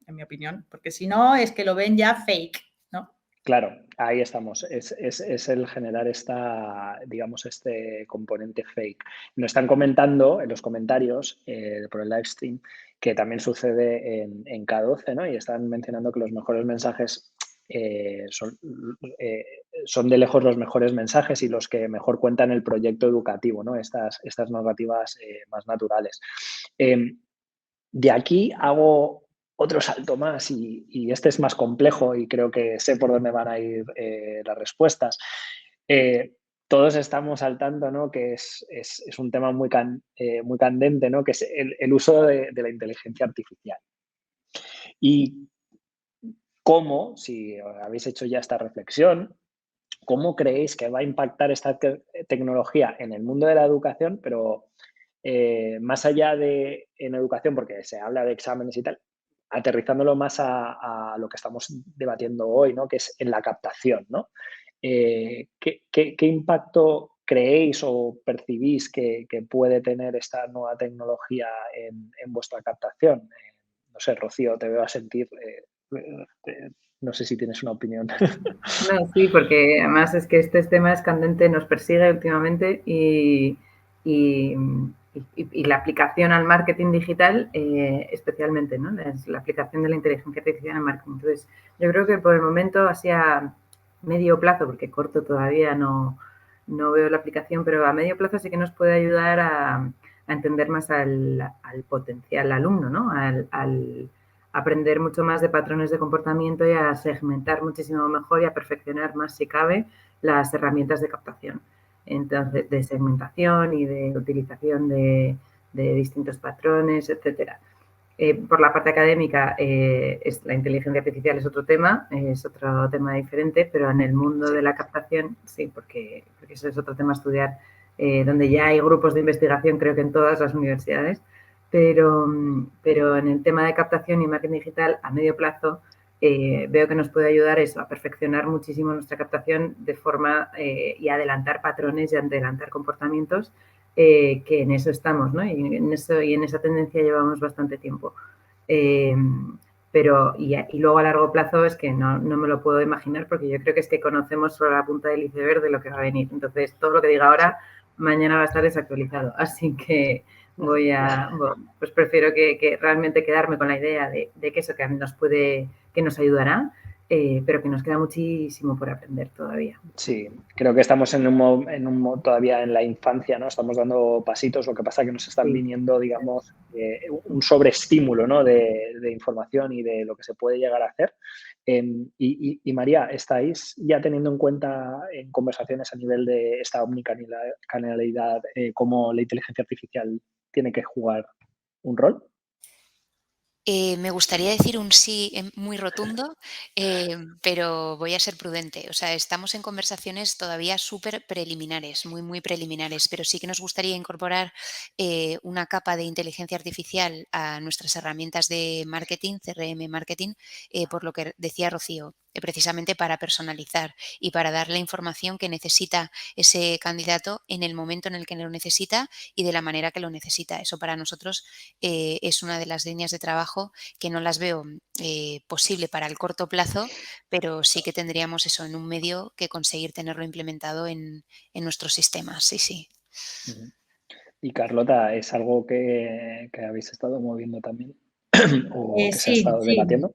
en mi opinión, porque si no es que lo ven ya fake, ¿no? Claro, ahí estamos. Es el generar digamos, este componente fake. Nos están comentando en los comentarios por el live stream que también sucede en K12, ¿no? Y están mencionando que los mejores mensajes son de lejos los mejores mensajes y los que mejor cuentan el proyecto educativo, ¿no? Estas narrativas más naturales. De aquí hago otro salto más y este es más complejo y creo que sé por dónde van a ir las respuestas. Todos estamos al tanto, ¿no? Que es un tema muy candente, ¿no? Que es el uso de la inteligencia artificial. Y cómo, si habéis hecho ya esta reflexión, ¿cómo creéis que va a impactar esta tecnología en el mundo de la educación, pero más allá de en educación, porque se habla de exámenes y tal, aterrizándolo más a lo que estamos debatiendo hoy, ¿no? Que es en la captación, ¿no? ¿Qué impacto creéis o percibís que puede tener esta nueva tecnología en vuestra captación? No sé, Rocío, te veo a sentir... no sé si tienes una opinión. No, sí, porque además es que este tema es candente, nos persigue últimamente y la aplicación al marketing digital especialmente, ¿no? La aplicación de la inteligencia artificial en marketing. Entonces, yo creo que por el momento, así a medio plazo, porque corto todavía no veo la aplicación, pero a medio plazo sí que nos puede ayudar a entender más al potencial alumno, ¿no? Al aprender mucho más de patrones de comportamiento y a segmentar muchísimo mejor y a perfeccionar más, si cabe, las herramientas de captación. Entonces, de segmentación y de utilización de distintos patrones, etcétera. Por la parte académica, la inteligencia artificial es otro tema diferente, pero en el mundo de la captación, sí, porque eso es otro tema a estudiar, donde ya hay grupos de investigación, creo que en todas las universidades, pero en el tema de captación y marketing digital, a medio plazo, veo que nos puede ayudar eso, a perfeccionar muchísimo nuestra captación de forma y adelantar patrones y adelantar comportamientos, que en eso estamos, ¿no? Y en esa tendencia llevamos bastante tiempo. Pero luego a largo plazo es que no me lo puedo imaginar, porque yo creo que es que conocemos solo la punta del iceberg de lo que va a venir. Entonces, todo lo que diga ahora, mañana va a estar desactualizado. Así que pues prefiero que realmente quedarme con la idea de que eso que nos ayudará, pero que nos queda muchísimo por aprender todavía. Sí, creo que estamos todavía en la infancia, ¿no? Estamos dando pasitos, lo que pasa es que nos están viniendo, digamos, un sobreestímulo, ¿no? de información y de lo que se puede llegar a hacer. Y María, ¿estáis ya teniendo en cuenta en conversaciones a nivel de esta omnicanalidad cómo la inteligencia artificial tiene que jugar un rol? Me gustaría decir un sí muy rotundo, pero voy a ser prudente. O sea, estamos en conversaciones todavía súper preliminares, muy, muy preliminares, pero sí que nos gustaría incorporar una capa de inteligencia artificial a nuestras herramientas de marketing, CRM marketing, por lo que decía Rocío, precisamente para personalizar y para dar la información que necesita ese candidato en el momento en el que lo necesita y de la manera que lo necesita. Eso para nosotros es una de las líneas de trabajo que no las veo posible para el corto plazo, pero sí que tendríamos eso en un medio que conseguir tenerlo implementado en nuestros sistemas. Sí, sí. Y Carlota, ¿es algo que habéis estado moviendo también o que se ha Sí, estado sí. debatiendo?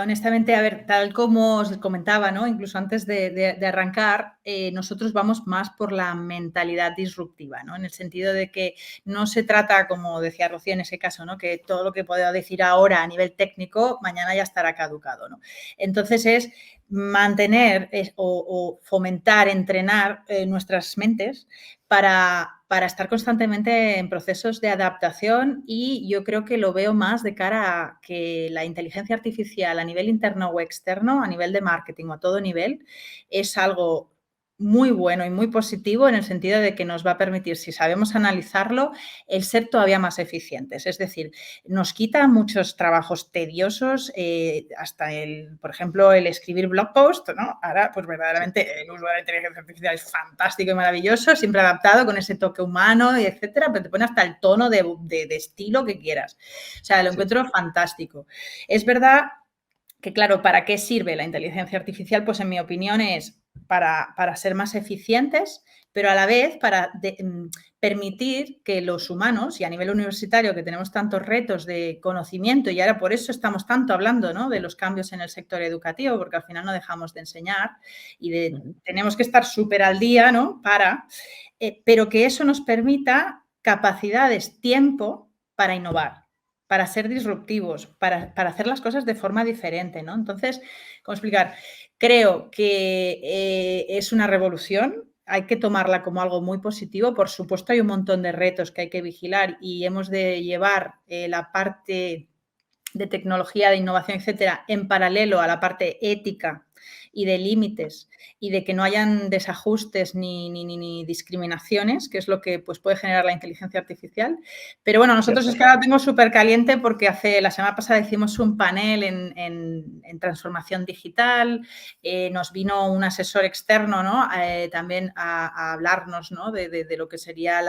Honestamente, a ver, tal como os comentaba, ¿no? Incluso antes de arrancar, nosotros vamos más por la mentalidad disruptiva, ¿no? En el sentido de que no se trata, como decía Rocío en ese caso, ¿no? Que todo lo que puedo decir ahora a nivel técnico, mañana ya estará caducado, ¿no? Entonces es mantener o fomentar, entrenar nuestras mentes para estar constantemente en procesos de adaptación, y yo creo que lo veo más de cara a que la inteligencia artificial a nivel interno o externo, a nivel de marketing o a todo nivel, es algo muy bueno y muy positivo en el sentido de que nos va a permitir, si sabemos analizarlo, el ser todavía más eficientes. Es decir, nos quita muchos trabajos tediosos, hasta por ejemplo, el escribir blog post, ¿no? Ahora, pues verdaderamente el uso de la inteligencia artificial es fantástico y maravilloso, siempre adaptado con ese toque humano y etcétera, pero te pone hasta el tono de estilo que quieras. O sea, lo encuentro fantástico. Es verdad que, claro, ¿para qué sirve la inteligencia artificial? Pues en mi opinión es para ser más eficientes, pero a la vez para permitir que los humanos, y a nivel universitario que tenemos tantos retos de conocimiento, y ahora por eso estamos tanto hablando, ¿no? De los cambios en el sector educativo, porque al final no dejamos de enseñar y tenemos que estar súper al día, ¿no? Pero que eso nos permita capacidades, tiempo para innovar, para ser disruptivos, para hacer las cosas de forma diferente, ¿no? Entonces, ¿cómo explicar? Creo que es una revolución, hay que tomarla como algo muy positivo. Por supuesto, hay un montón de retos que hay que vigilar y hemos de llevar la parte de tecnología, de innovación, etcétera, en paralelo a la parte ética y de límites y de que no hayan desajustes ni discriminaciones, que es lo que pues, puede generar la inteligencia artificial. Pero bueno, nosotros es que ahora lo tengo súper caliente porque la semana pasada hicimos un panel en transformación digital, nos vino un asesor externo, ¿no? También a hablarnos, ¿no? de lo que sería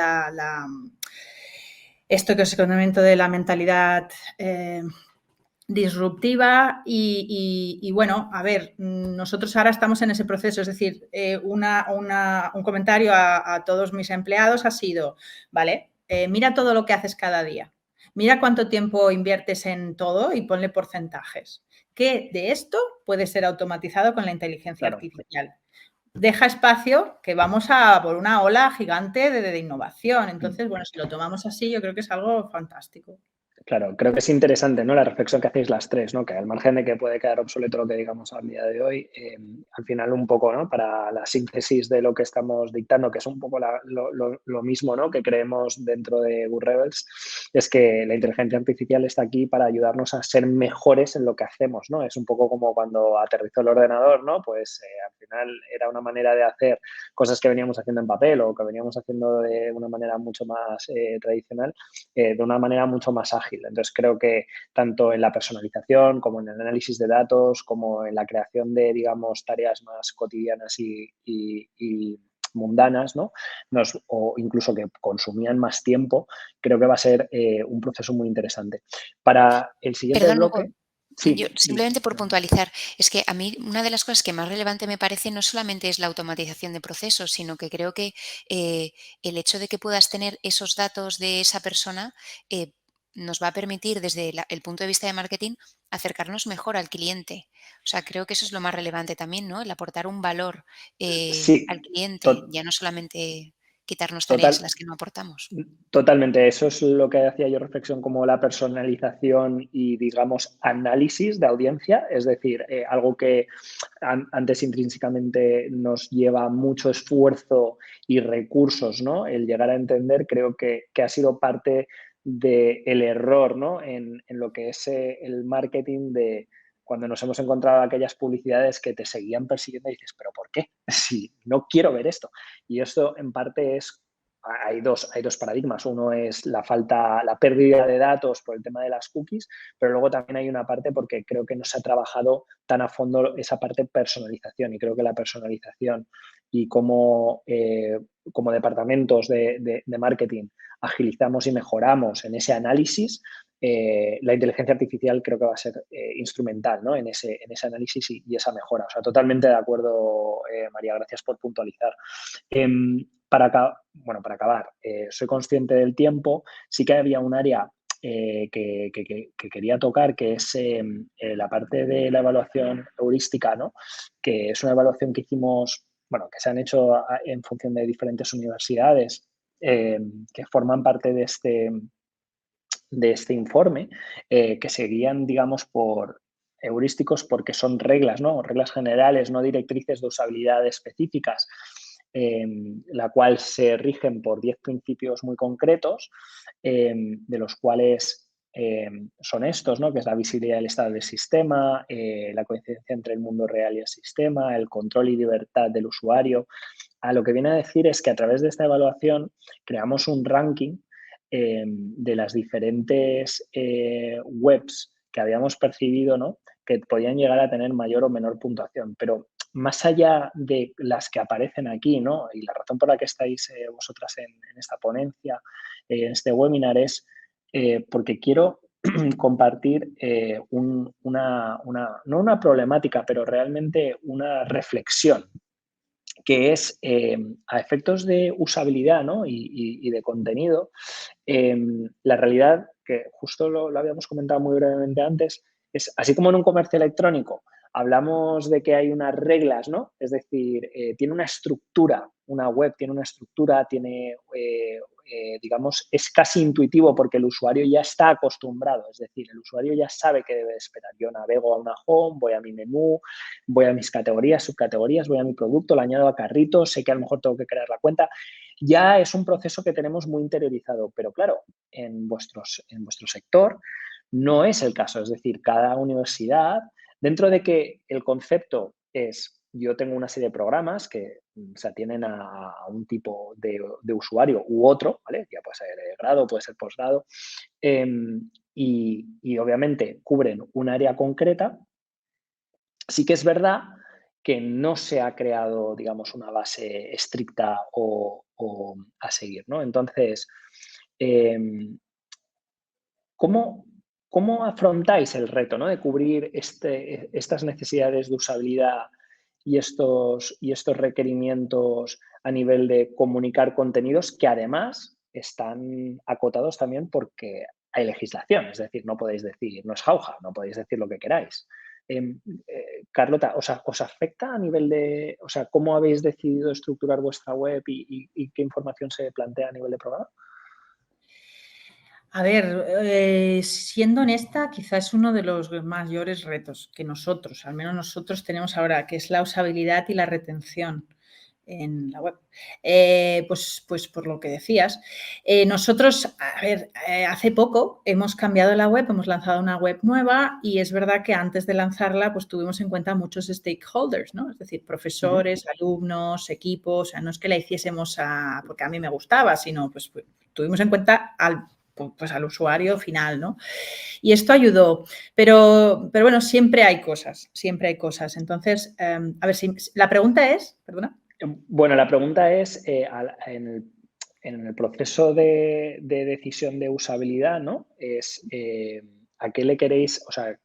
esto que os comento de la mentalidad disruptiva y bueno, a ver, nosotros ahora estamos en ese proceso, es decir, un comentario a todos mis empleados ha sido, vale, mira todo lo que haces cada día, mira cuánto tiempo inviertes en todo y ponle porcentajes. ¿Qué de esto puede ser automatizado con la inteligencia artificial? Deja espacio que vamos a por una ola gigante de innovación. Entonces, bueno, si lo tomamos así, yo creo que es algo fantástico. Claro, creo que es interesante, ¿no? La reflexión que hacéis las tres, ¿no? Que al margen de que puede quedar obsoleto lo que digamos al día de hoy, al final un poco, ¿no? Para la síntesis de lo que estamos dictando, que es un poco lo mismo, ¿no? Que creemos dentro de Good Rebels, es que la inteligencia artificial está aquí para ayudarnos a ser mejores en lo que hacemos, ¿no? Es un poco como cuando aterrizó el ordenador, ¿no? Pues al final era una manera de hacer cosas que veníamos haciendo en papel o que veníamos haciendo de una manera mucho más tradicional, de una manera mucho más ágil. Entonces, creo que tanto en la personalización como en el análisis de datos, como en la creación de, digamos, tareas más cotidianas y mundanas, ¿no? O incluso que consumían más tiempo, creo que va a ser un proceso muy interesante. Para el siguiente Perdón, bloque... Hugo. Sí, Yo, simplemente por puntualizar, es que a mí una de las cosas que más relevante me parece no solamente es la automatización de procesos, sino que creo que el hecho de que puedas tener esos datos de esa persona nos va a permitir desde el punto de vista de marketing acercarnos mejor al cliente. O sea, creo que eso es lo más relevante también, ¿no? El aportar un valor al sí, cliente, ya no solamente quitarnos tareas total. las que no aportamos. Totalmente, eso es lo que hacía yo reflexión como la personalización y, digamos, análisis de audiencia, es decir, algo que antes intrínsecamente nos lleva mucho esfuerzo y recursos, ¿no? El llegar a entender, creo que ha sido parte del error, ¿no? En lo que es el marketing de cuando nos hemos encontrado aquellas publicidades que te seguían persiguiendo y dices, ¿pero por qué? Si no quiero ver esto. Y esto en parte es... Hay dos paradigmas. Uno es la pérdida de datos por el tema de las cookies, pero luego también hay una parte porque creo que no se ha trabajado tan a fondo esa parte de personalización, y creo que la personalización y como departamentos de marketing agilizamos y mejoramos en ese análisis, la inteligencia artificial creo que va a ser instrumental, ¿no? en ese análisis y esa mejora. O sea, totalmente de acuerdo, María, gracias por puntualizar. Para acabar, soy consciente del tiempo, sí que había un área que quería tocar, que es la parte de la evaluación heurística, ¿no? Que es una evaluación que hicimos, bueno, que se han hecho en función de diferentes universidades que forman parte de este informe, que seguían, digamos, por heurísticos porque son reglas, ¿no? Reglas generales, no directrices de usabilidad específicas, la cual se rigen por 10 principios muy concretos, de los cuales son estos, ¿no? Que es la visibilidad del estado del sistema, la coincidencia entre el mundo real y el sistema, el control y libertad del usuario. A lo que viene a decir es que a través de esta evaluación creamos un ranking de las diferentes webs que habíamos percibido, ¿no? Que podían llegar a tener mayor o menor puntuación. Pero más allá de las que aparecen aquí, ¿no? Y la razón por la que estáis vosotras en esta ponencia, en este webinar, es porque quiero compartir no una problemática, pero realmente una reflexión, que es a efectos de usabilidad, ¿no? y de contenido, la realidad, que justo lo habíamos comentado muy brevemente antes, es así como en un comercio electrónico hablamos de que hay unas reglas, ¿no? Es decir, tiene una estructura, una web tiene una estructura, tiene, digamos, es casi intuitivo porque el usuario ya está acostumbrado, es decir, el usuario ya sabe qué debe esperar. Yo navego a una home, voy a mi menú, voy a mis categorías, subcategorías, voy a mi producto, lo añado a carrito, sé que a lo mejor tengo que crear la cuenta. Ya es un proceso que tenemos muy interiorizado, pero claro, en vuestro sector no es el caso. Es decir, cada universidad, dentro de que el concepto es, yo tengo una serie de programas que se atienen a un tipo de usuario u otro, ¿vale? Ya puede ser grado, puede ser posgrado, y obviamente cubren un área concreta. Sí que es verdad que no se ha creado, digamos, una base estricta o a seguir, ¿no? Entonces, ¿cómo afrontáis el reto, ¿no? De cubrir estas necesidades de usabilidad y estos requerimientos a nivel de comunicar contenidos que además están acotados también porque hay legislación? Es decir, no podéis decir, no es jauja, no podéis decir lo que queráis. Carlota, ¿os afecta a nivel de, o sea, cómo habéis decidido estructurar vuestra web y qué información se plantea a nivel de programa? A ver, siendo honesta, quizás es uno de los mayores retos que nosotros, al menos nosotros, tenemos ahora, que es la usabilidad y la retención en la web. Pues por lo que decías, nosotros, a ver, hace poco hemos cambiado la web, hemos lanzado una web nueva y es verdad que antes de lanzarla pues tuvimos en cuenta muchos stakeholders, ¿no? Es decir, profesores, alumnos, equipos, o sea, no es que la hiciésemos porque a mí me gustaba, sino pues tuvimos en cuenta al usuario final, ¿no? Y esto ayudó, pero bueno, siempre hay cosas. Entonces, a ver, si la pregunta es, perdona. Bueno, la pregunta es, en el proceso de decisión de usabilidad, ¿no? Es ¿a qué le queréis? O sea,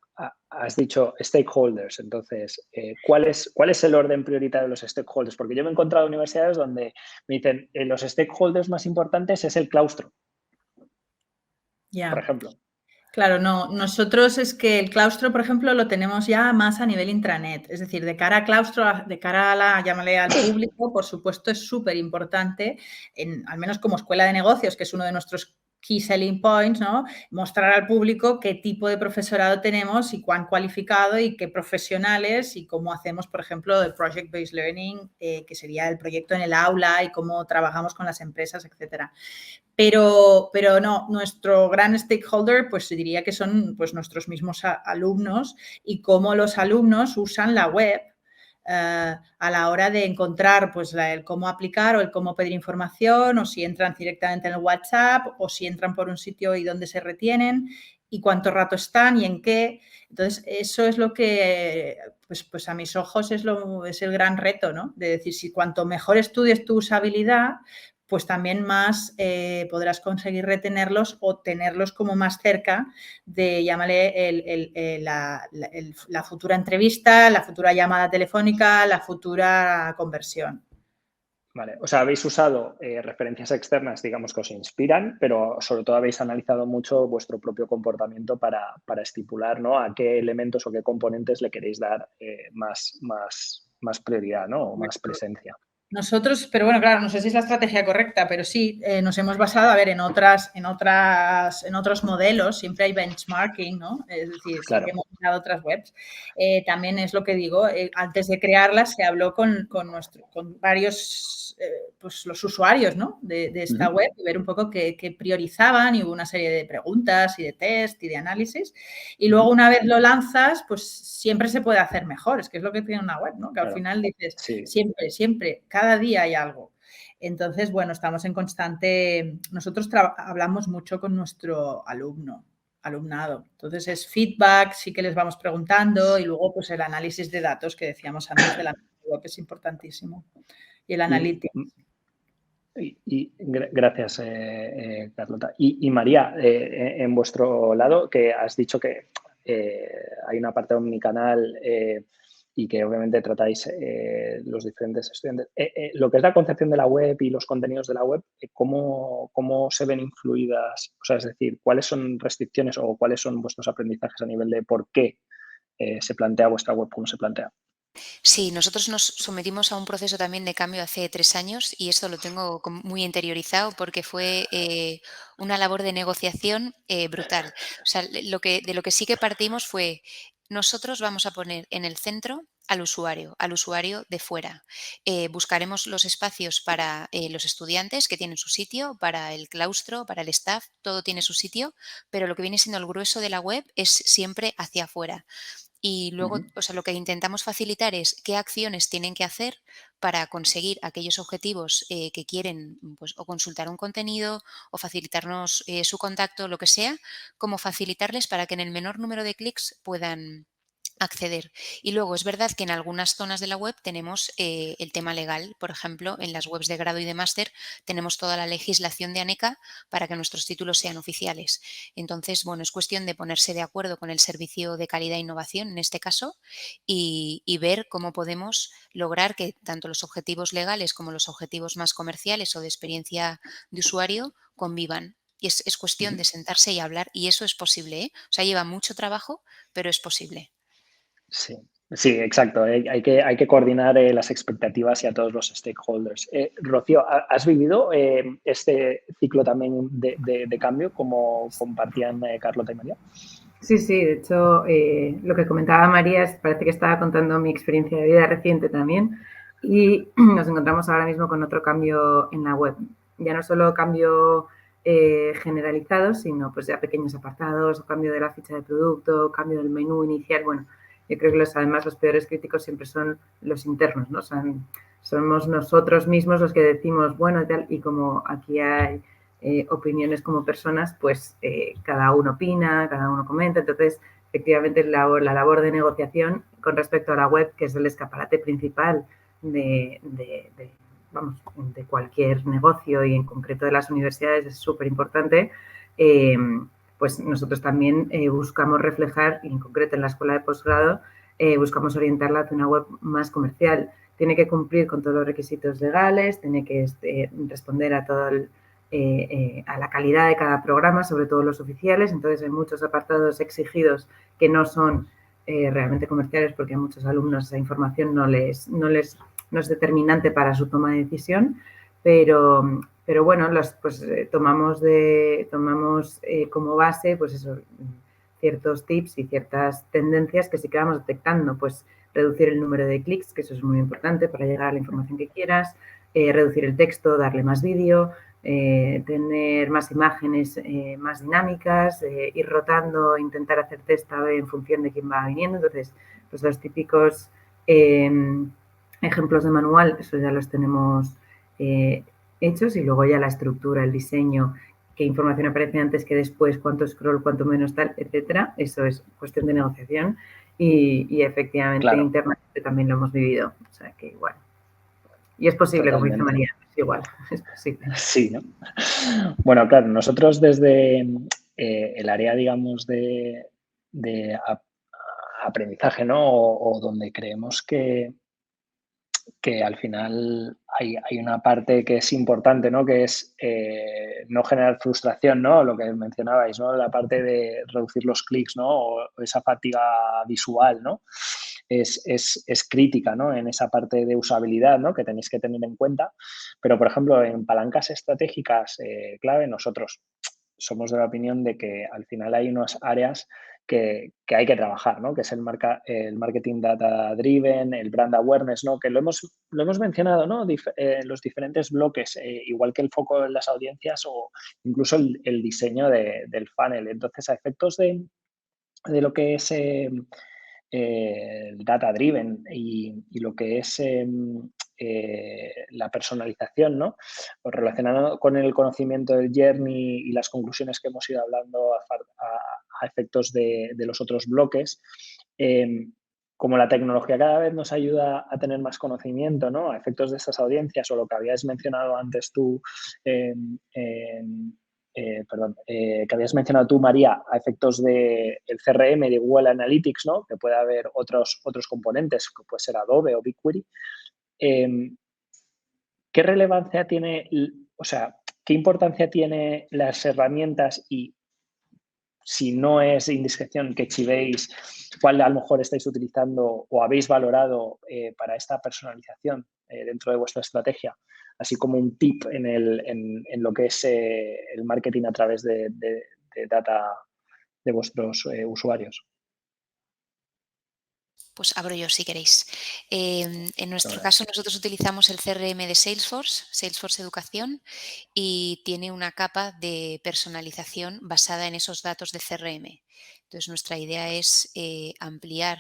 has dicho stakeholders, entonces, ¿cuál es el orden prioritario de los stakeholders? Porque yo me he encontrado universidades donde me dicen los stakeholders más importantes es el claustro, por ejemplo. Claro, no. Nosotros es que el claustro, por ejemplo, lo tenemos ya más a nivel intranet. Es decir, de cara a claustro, de cara a llámale al público, por supuesto, es súper importante, al menos como escuela de negocios, que es uno de nuestros key selling points, ¿no? Mostrar al público qué tipo de profesorado tenemos y cuán cualificado y qué profesionales y cómo hacemos, por ejemplo, el Project-Based Learning, que sería el proyecto en el aula y cómo trabajamos con las empresas, etcétera. Pero no, nuestro gran stakeholder, pues diría que son pues, nuestros mismos alumnos y cómo los alumnos usan la web a la hora de encontrar pues, el cómo aplicar o el cómo pedir información, o si entran directamente en el WhatsApp, o si entran por un sitio y dónde se retienen, y cuánto rato están y en qué. Entonces, eso es lo que, pues a mis ojos es el gran reto, ¿no? De decir, si cuanto mejor estudies tu usabilidad, pues también más podrás conseguir retenerlos o tenerlos como más cerca de, llámale, la futura entrevista, la futura llamada telefónica, la futura conversión. Vale, o sea, habéis usado referencias externas, digamos, que os inspiran, pero sobre todo habéis analizado mucho vuestro propio comportamiento para estipular, ¿no?, a qué elementos o qué componentes le queréis dar más prioridad, ¿no?, o más presencia. Nosotros, pero bueno, claro, no sé si es la estrategia correcta, pero sí, nos hemos basado, a ver, en otros modelos, siempre hay benchmarking, ¿no? Es decir, sí Claro. que hemos usado otras webs. También es lo que digo, antes de crearlas se habló con varios, pues los usuarios, ¿no?, de esta web, y ver un poco qué priorizaban, y hubo una serie de preguntas y de test y de análisis. Y luego, una vez lo lanzas, pues siempre se puede hacer mejor, es que es lo que tiene una web, ¿no? Que al final dices, Sí. siempre, cada día hay algo. Entonces, bueno, estamos en constante, nosotros hablamos mucho con nuestro alumnado. Entonces, es feedback, sí que les vamos preguntando, y luego, pues, el análisis de datos que decíamos antes de la web es importantísimo. Y el analytics. Gracias, Carlota. Y María, en vuestro lado, que has dicho que hay una parte omnicanal y que obviamente tratáis los diferentes estudiantes. Lo que es la concepción de la web y los contenidos de la web, ¿cómo se ven influidas? O sea, es decir, ¿cuáles son restricciones o cuáles son vuestros aprendizajes a nivel de por qué se plantea vuestra web como se plantea? Sí, nosotros nos sometimos a un proceso también de cambio hace 3 años, y esto lo tengo muy interiorizado porque fue una labor de negociación brutal. O sea, de lo que sí que partimos fue: nosotros vamos a poner en el centro al usuario de fuera. Buscaremos los espacios para los estudiantes, que tienen su sitio, para el claustro, para el staff, todo tiene su sitio, pero lo que viene siendo el grueso de la web es siempre hacia afuera. Y luego, o sea, lo que intentamos facilitar es qué acciones tienen que hacer para conseguir aquellos objetivos que quieren, pues, o consultar un contenido, o facilitarnos su contacto, lo que sea, como facilitarles para que en el menor número de clics puedan acceder. Y luego es verdad que en algunas zonas de la web tenemos el tema legal. Por ejemplo, en las webs de grado y de máster tenemos toda la legislación de ANECA para que nuestros títulos sean oficiales. Entonces, bueno, es cuestión de ponerse de acuerdo con el Servicio de Calidad e Innovación, en este caso, y ver cómo podemos lograr que tanto los objetivos legales como los objetivos más comerciales o de experiencia de usuario convivan. Y es cuestión de sentarse y hablar, y eso es posible, ¿eh? O sea, lleva mucho trabajo, pero es posible. Sí, sí, exacto. Hay que coordinar las expectativas y a todos los stakeholders. Rocío, ¿has vivido este ciclo también de cambio como compartían Carlota y María? Sí, de hecho, lo que comentaba María parece que estaba contando mi experiencia de vida reciente también, y nos encontramos ahora mismo con otro cambio en la web. Ya no solo cambio generalizado, sino pues ya pequeños apartados, cambio de la ficha de producto, cambio del menú inicial. Bueno, yo creo que además los peores críticos siempre son los internos, ¿no? Somos nosotros mismos los que decimos, bueno, tal, y como aquí hay opiniones como personas, pues cada uno opina, cada uno comenta. Entonces, efectivamente, la labor de negociación con respecto a la web, que es el escaparate principal de cualquier negocio, y en concreto de las universidades, es súper importante. Pues nosotros también buscamos reflejar, y en concreto en la escuela de posgrado, buscamos orientarla hacia una web más comercial. Tiene que cumplir con todos los requisitos legales, tiene que responder a todo a la calidad de cada programa, sobre todo los oficiales. Entonces, hay muchos apartados exigidos que no son realmente comerciales, porque a muchos alumnos esa información no es determinante para su toma de decisión, pero bueno, pues tomamos como base, pues eso, ciertos tips y ciertas tendencias que sí que vamos detectando. Pues reducir el número de clics, que eso es muy importante para llegar a la información que quieras, reducir el texto, darle más vídeo, tener más imágenes más dinámicas, ir rotando, intentar hacer test A/B en función de quién va viniendo. Entonces, pues los típicos ejemplos de manual, eso ya los tenemos hechos, y luego ya la estructura, el diseño, qué información aparece antes, que después, cuánto scroll, cuánto menos tal, etcétera. Eso es cuestión de negociación, y efectivamente, claro, internamente también lo hemos vivido. O sea, que igual. Y es posible, totalmente, como dice María, es igual, es posible. Sí, ¿no? Bueno, claro, nosotros desde el área, digamos, de aprendizaje, ¿no? O donde creemos que que al final hay una parte que es importante, ¿no? Que es no generar frustración, ¿no? Lo que mencionabais, ¿no? La parte de reducir los clics, ¿no? O esa fatiga visual, ¿no? Es crítica, ¿no? En esa parte de usabilidad, ¿no? Que tenéis que tener en cuenta. Pero, por ejemplo, en palancas estratégicas clave, nosotros somos de la opinión de que al final hay unas áreas que hay que trabajar, ¿no? Que es el marketing data driven, el brand awareness, ¿no? Que lo hemos mencionado, ¿no? En los diferentes bloques, igual que el foco en las audiencias o incluso el diseño del funnel. Entonces, a efectos de lo que es el data driven y lo que es la personalización, ¿no? O relacionado con el conocimiento del journey y las conclusiones que hemos ido hablando a efectos de los otros bloques, como la tecnología cada vez nos ayuda a tener más conocimiento, ¿no? A efectos de estas audiencias o lo que habías mencionado antes tú que habías mencionado tú, María, a efectos del CRM, de Google Analytics, ¿no? Que puede haber otros componentes, que puede ser Adobe o BigQuery. ¿Qué relevancia tiene, o sea, qué importancia tiene las herramientas y si no es indiscreción que chivéis cuál a lo mejor estáis utilizando o habéis valorado para esta personalización dentro de vuestra estrategia, así como un tip en lo que es el marketing a través de data de vuestros usuarios? Pues abro yo si queréis. En nuestro caso, nosotros utilizamos el CRM de Salesforce, Salesforce Educación, y tiene una capa de personalización basada en esos datos de CRM. Entonces, nuestra idea es ampliar,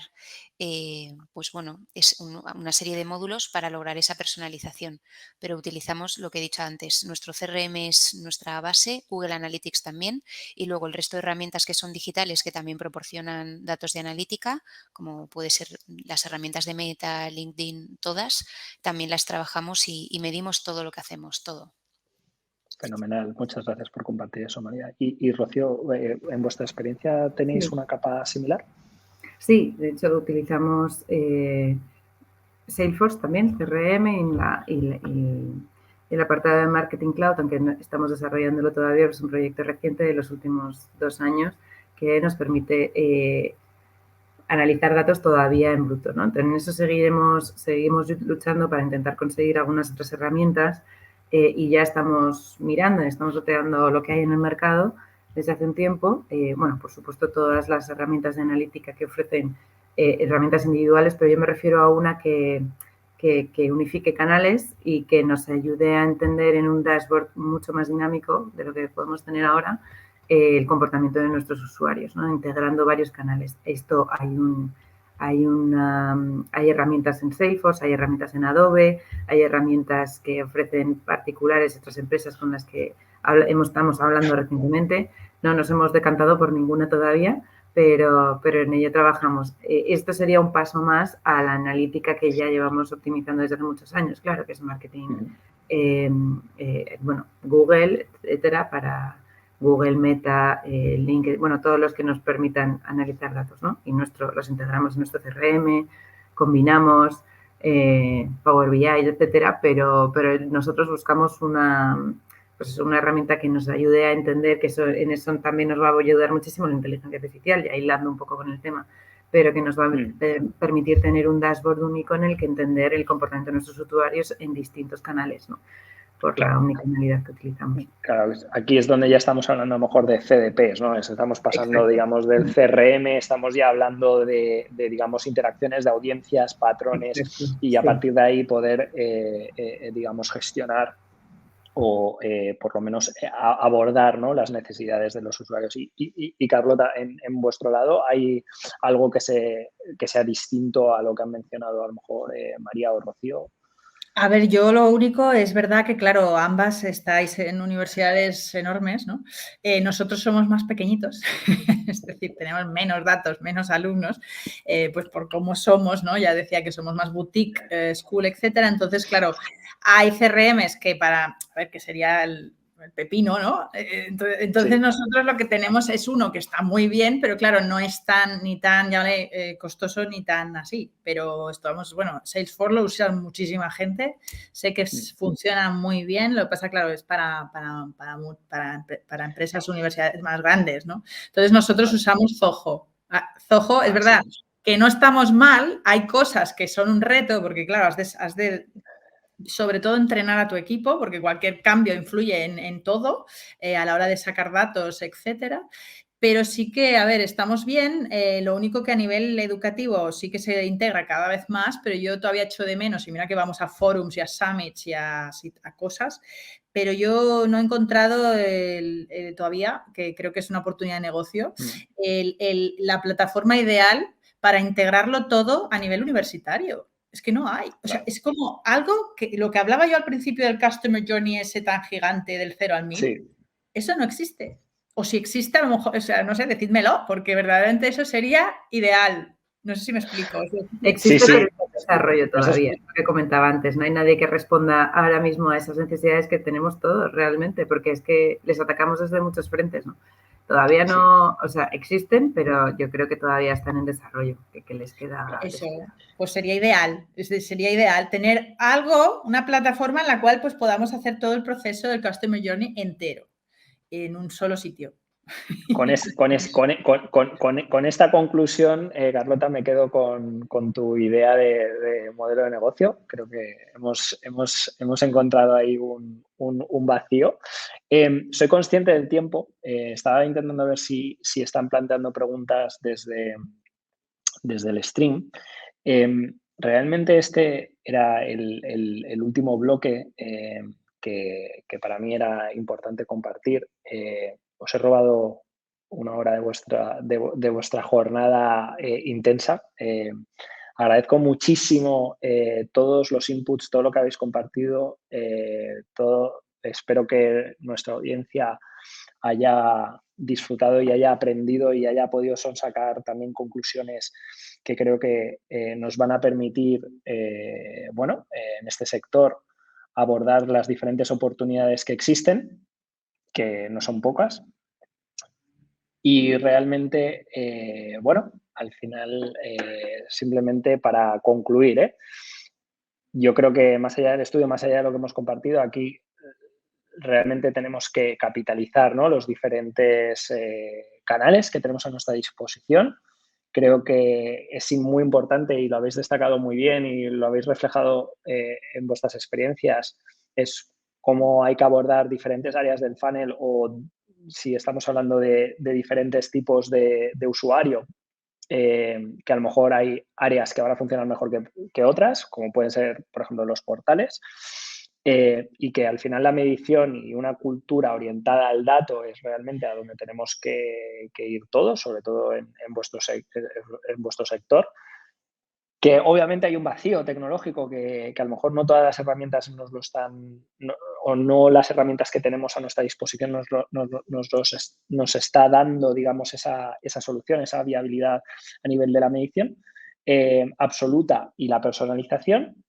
pues bueno, es una serie de módulos para lograr esa personalización. Pero utilizamos lo que he dicho antes. Nuestro CRM es nuestra base, Google Analytics también, y luego el resto de herramientas que son digitales que también proporcionan datos de analítica, como puede ser las herramientas de Meta, LinkedIn, todas, también las trabajamos y medimos todo lo que hacemos, todo. Fenomenal, muchas gracias por compartir eso, María. Y Rocío, ¿en vuestra experiencia tenéis una capa similar? Sí, de hecho utilizamos Salesforce también, CRM y el apartado de Marketing Cloud, aunque no estamos desarrollándolo todavía, es un proyecto reciente de los últimos 2 años que nos permite analizar datos todavía en bruto, ¿no? Entonces, en eso seguimos luchando para intentar conseguir algunas otras herramientas y ya estamos mirando, estamos roteando lo que hay en el mercado desde hace un tiempo. Bueno, por supuesto, todas las herramientas de analítica que ofrecen herramientas individuales, pero yo me refiero a una que unifique canales y que nos ayude a entender en un dashboard mucho más dinámico de lo que podemos tener ahora el comportamiento de nuestros usuarios, ¿no? Integrando varios canales. Esto hay herramientas en Salesforce, hay herramientas en Adobe, hay herramientas que ofrecen particulares otras empresas con las que estamos hablando recientemente. No nos hemos decantado por ninguna todavía, pero en ello trabajamos. Esto sería un paso más a la analítica que ya llevamos optimizando desde hace muchos años, claro, que es marketing, Google, etcétera, para Google, Meta, LinkedIn, bueno, todos los que nos permitan analizar datos, ¿no? Y los integramos en nuestro CRM, combinamos Power BI, etcétera, pero nosotros buscamos una herramienta que nos ayude a entender que en eso también nos va a ayudar muchísimo la inteligencia artificial, ya hilando un poco con el tema, pero que nos va a permitir tener un dashboard único en el que entender el comportamiento de nuestros usuarios en distintos canales, ¿no? Por la omnicanalidad que utilizamos. Claro, aquí es donde ya estamos hablando a lo mejor de CDPs, ¿no? Estamos pasando, exacto, digamos, del CRM, estamos ya hablando de digamos, interacciones de audiencias, patrones, exacto, y a partir de ahí poder, digamos, gestionar o por lo menos abordar, ¿no?, las necesidades de los usuarios. Y Carlota, en vuestro lado, ¿hay algo que sea distinto a lo que han mencionado a lo mejor María o Rocío? A ver, yo lo único es verdad que, claro, ambas estáis en universidades enormes, ¿no? Nosotros somos más pequeñitos, es decir, tenemos menos datos, menos alumnos, pues por cómo somos, ¿no? Ya decía que somos más boutique, school, etcétera. Entonces, claro, hay CRMs que que sería el pepino, ¿no? Entonces Sí. nosotros lo que tenemos es uno que está muy bien, pero claro, no es ni tan costoso ni tan así. Pero estamos, bueno, Salesforce lo usa muchísima gente, sé que funciona muy bien, lo que pasa, claro, es para empresas, universidades más grandes, ¿no? Entonces nosotros usamos Zoho. Zoho, es verdad que no estamos mal, hay cosas que son un reto, porque claro, has de sobre todo entrenar a tu equipo, porque cualquier cambio influye en todo, a la hora de sacar datos, etcétera. Pero sí que, a ver, estamos bien. Lo único que a nivel educativo sí que se integra cada vez más, pero yo todavía echo de menos, y mira que vamos a forums y a summits y a cosas, pero yo no he encontrado todavía, que creo que es una oportunidad de negocio, la plataforma ideal para integrarlo todo a nivel universitario. Es que no hay. O sea, es como algo que lo que hablaba yo al principio del Customer Journey ese tan gigante del 0 al 1000, eso no existe. O si existe, a lo mejor, o sea, no sé, decídmelo, porque verdaderamente eso sería ideal. No sé si me explico. Existe, pero está en desarrollo todavía, lo que comentaba antes. No hay nadie que responda ahora mismo a esas necesidades que tenemos todos realmente, porque es que les atacamos desde muchos frentes, ¿no? Todavía no, o sea, existen, pero yo creo que todavía están en desarrollo, que les queda... Eso, pues sería ideal tener algo, una plataforma en la cual pues podamos hacer todo el proceso del Customer Journey entero en un solo sitio. Con esta conclusión, Carlota, me quedo con tu idea de modelo de negocio. Creo que hemos encontrado ahí un vacío. Soy consciente del tiempo. Estaba intentando ver si están planteando preguntas desde el stream. Realmente este era el último bloque que para mí era importante compartir. Os he robado una hora de vuestra jornada intensa. Agradezco muchísimo todos los inputs, todo lo que habéis compartido. Espero que nuestra audiencia haya disfrutado y haya aprendido y haya podido sacar también conclusiones que creo que nos van a permitir, en este sector abordar las diferentes oportunidades que existen, que no son pocas. Y realmente, al final, simplemente para concluir, yo creo que más allá del estudio, más allá de lo que hemos compartido, aquí realmente tenemos que capitalizar, ¿no?, los diferentes canales que tenemos a nuestra disposición. Creo que es muy importante, y lo habéis destacado muy bien y lo habéis reflejado en vuestras experiencias, es cómo hay que abordar diferentes áreas del funnel, o si estamos hablando de diferentes tipos de usuario, que a lo mejor hay áreas que van a funcionar mejor que otras, como pueden ser, por ejemplo, los portales. Y que al final la medición y una cultura orientada al dato es realmente a donde tenemos que ir todos, sobre todo en vuestro sector. Que obviamente hay un vacío tecnológico que a lo mejor no todas las herramientas nos lo están, o no las herramientas que tenemos a nuestra disposición nos está dando, digamos, esa solución, esa viabilidad a nivel de la medición absoluta y la personalización.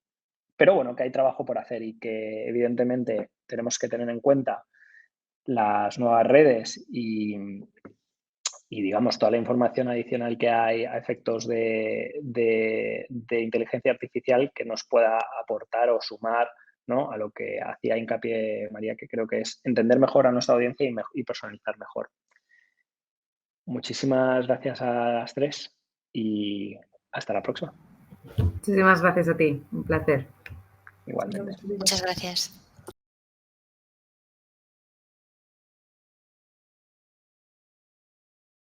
Pero bueno, que hay trabajo por hacer y que evidentemente tenemos que tener en cuenta las nuevas redes y digamos toda la información adicional que hay a efectos de inteligencia artificial que nos pueda aportar o sumar, ¿no?, a lo que hacía hincapié María, que creo que es entender mejor a nuestra audiencia y personalizar mejor. Muchísimas gracias a las tres y hasta la próxima. Muchísimas gracias a ti, un placer. Igualmente. Muchas gracias.